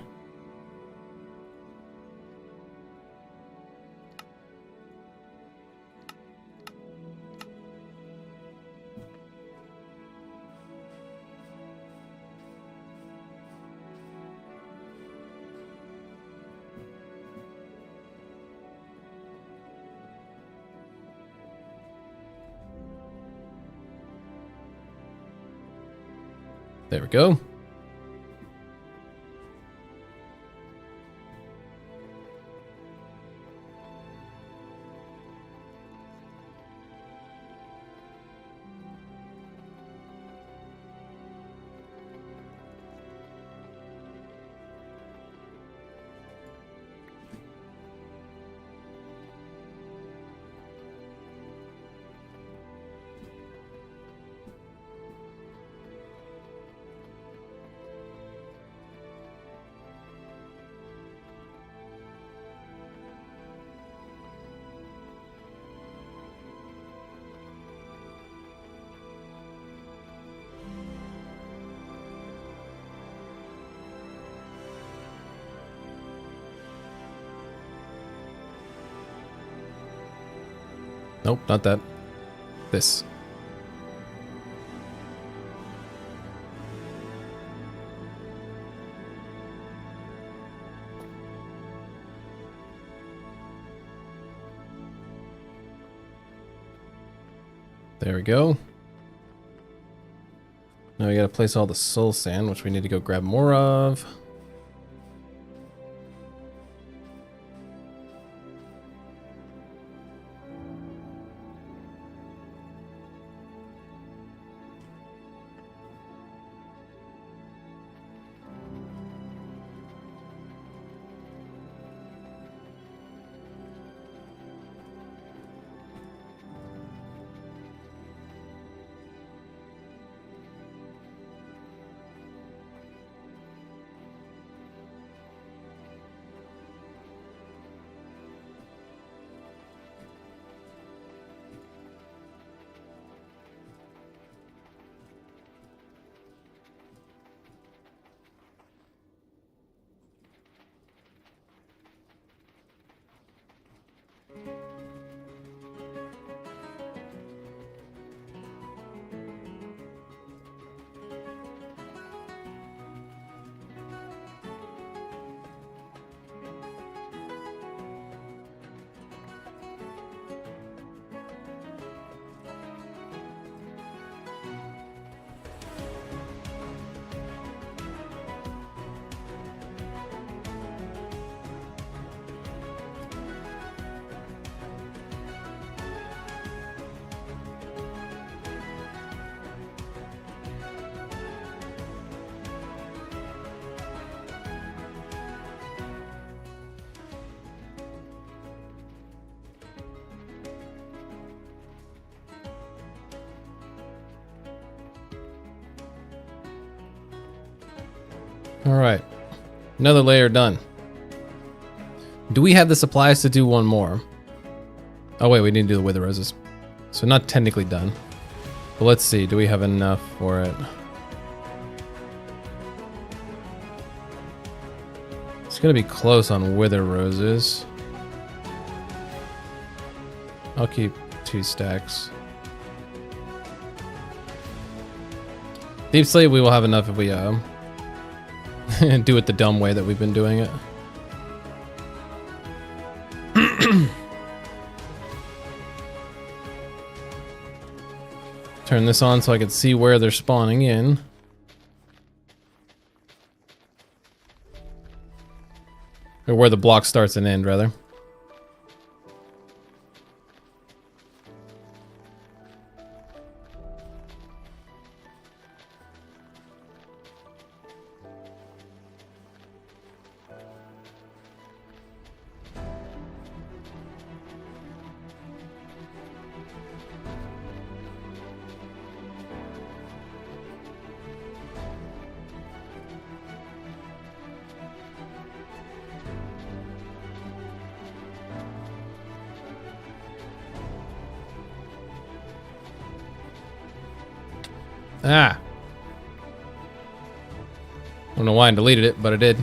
There we go. Nope, not that. This. There we go. Now we gotta place all the soul sand, which we need to go grab more of. All right, another layer done. Do we have the supplies to do one more? Oh wait, we didn't do the wither roses. So not technically done. But let's see, do we have enough for it? It's gonna be close on wither roses. I'll keep 2 stacks. Deep Slate, we will have enough if we do it the dumb way that we've been doing it. Turn this on so I can see where they're spawning in. Or where the block starts and end, rather. Ah. I don't know why I deleted it, but I did.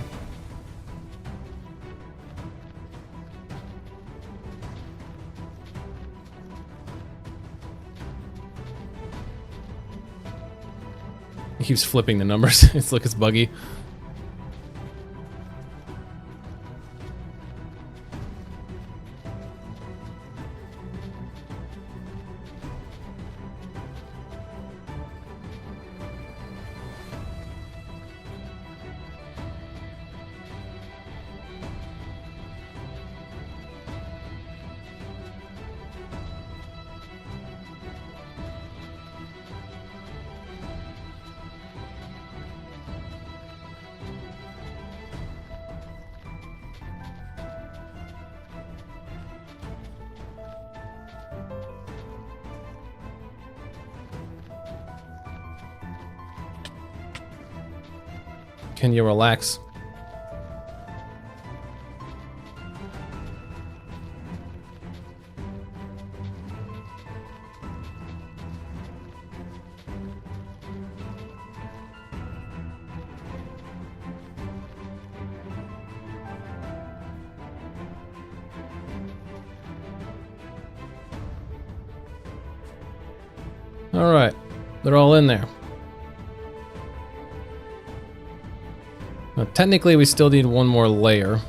He keeps flipping the numbers. It's buggy. Can you relax? All right, they're all in there. Now, technically, we still need one more layer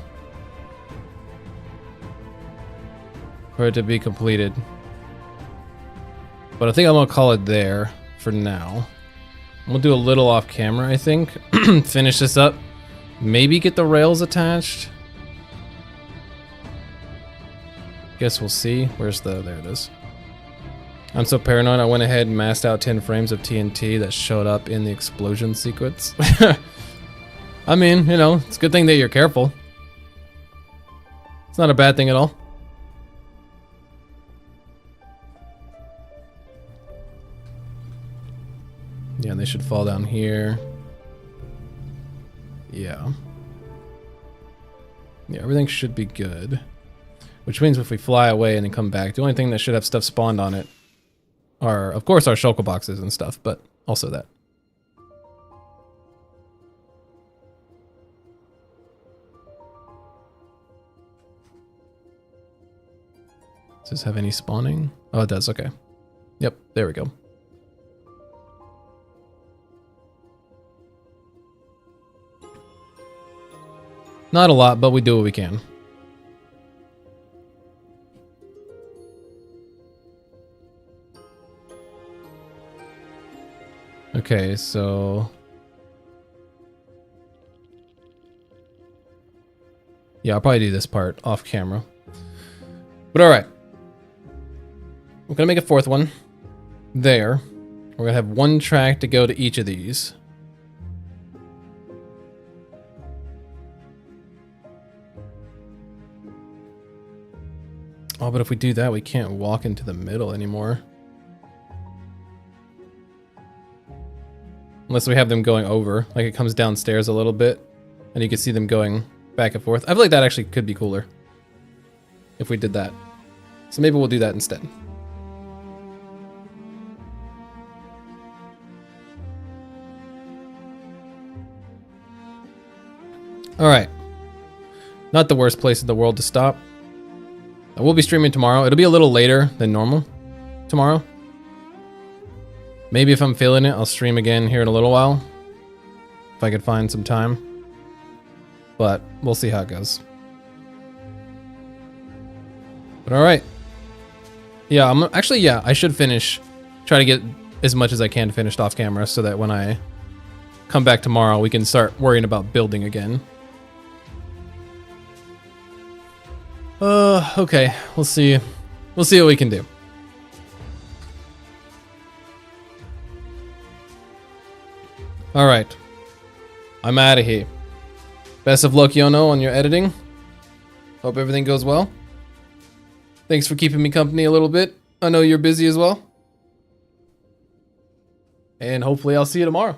for it to be completed. But I think I'm gonna call it there for now. We'll do a little off camera, I think. Finish this up. Maybe get the rails attached. Guess we'll see. Where's the... There it is. I'm so paranoid, I went ahead and masked out 10 frames of TNT that showed up in the explosion sequence. I mean, you know, it's a good thing that you're careful. It's not a bad thing at all. Yeah, they should fall down here. Yeah. Yeah, everything should be good. Which means if we fly away and then come back, the only thing that should have stuff spawned on it are, of course, our shulker boxes and stuff, but also that. Does this have any spawning? Oh, it does. Okay. Yep, there we go. Not a lot, but we do what we can. Okay, so... yeah, I'll probably do this part off camera. But alright. We're gonna make a fourth one. There. We're gonna have one track to go to each of these. Oh, but if we do that, we can't walk into the middle anymore. Unless we have them going over, like it comes downstairs a little bit, and you can see them going back and forth. I feel like that actually could be cooler if we did that. So maybe we'll do that instead. All right. Not the worst place in the world to stop. I will be streaming tomorrow. It'll be a little later than normal tomorrow. Maybe if I'm feeling it, I'll stream again here in a little while. If I could find some time. But we'll see how it goes. But alright. Yeah, I should finish. Try to get as much as I can finished off camera so that when I come back tomorrow, we can start worrying about building again. Okay. We'll see. We'll see what we can do. All right, I'm out of here. Best of luck, Yono, on your editing. Hope everything goes well. Thanks for keeping me company a little bit. I know you're busy as well. And hopefully I'll see you tomorrow.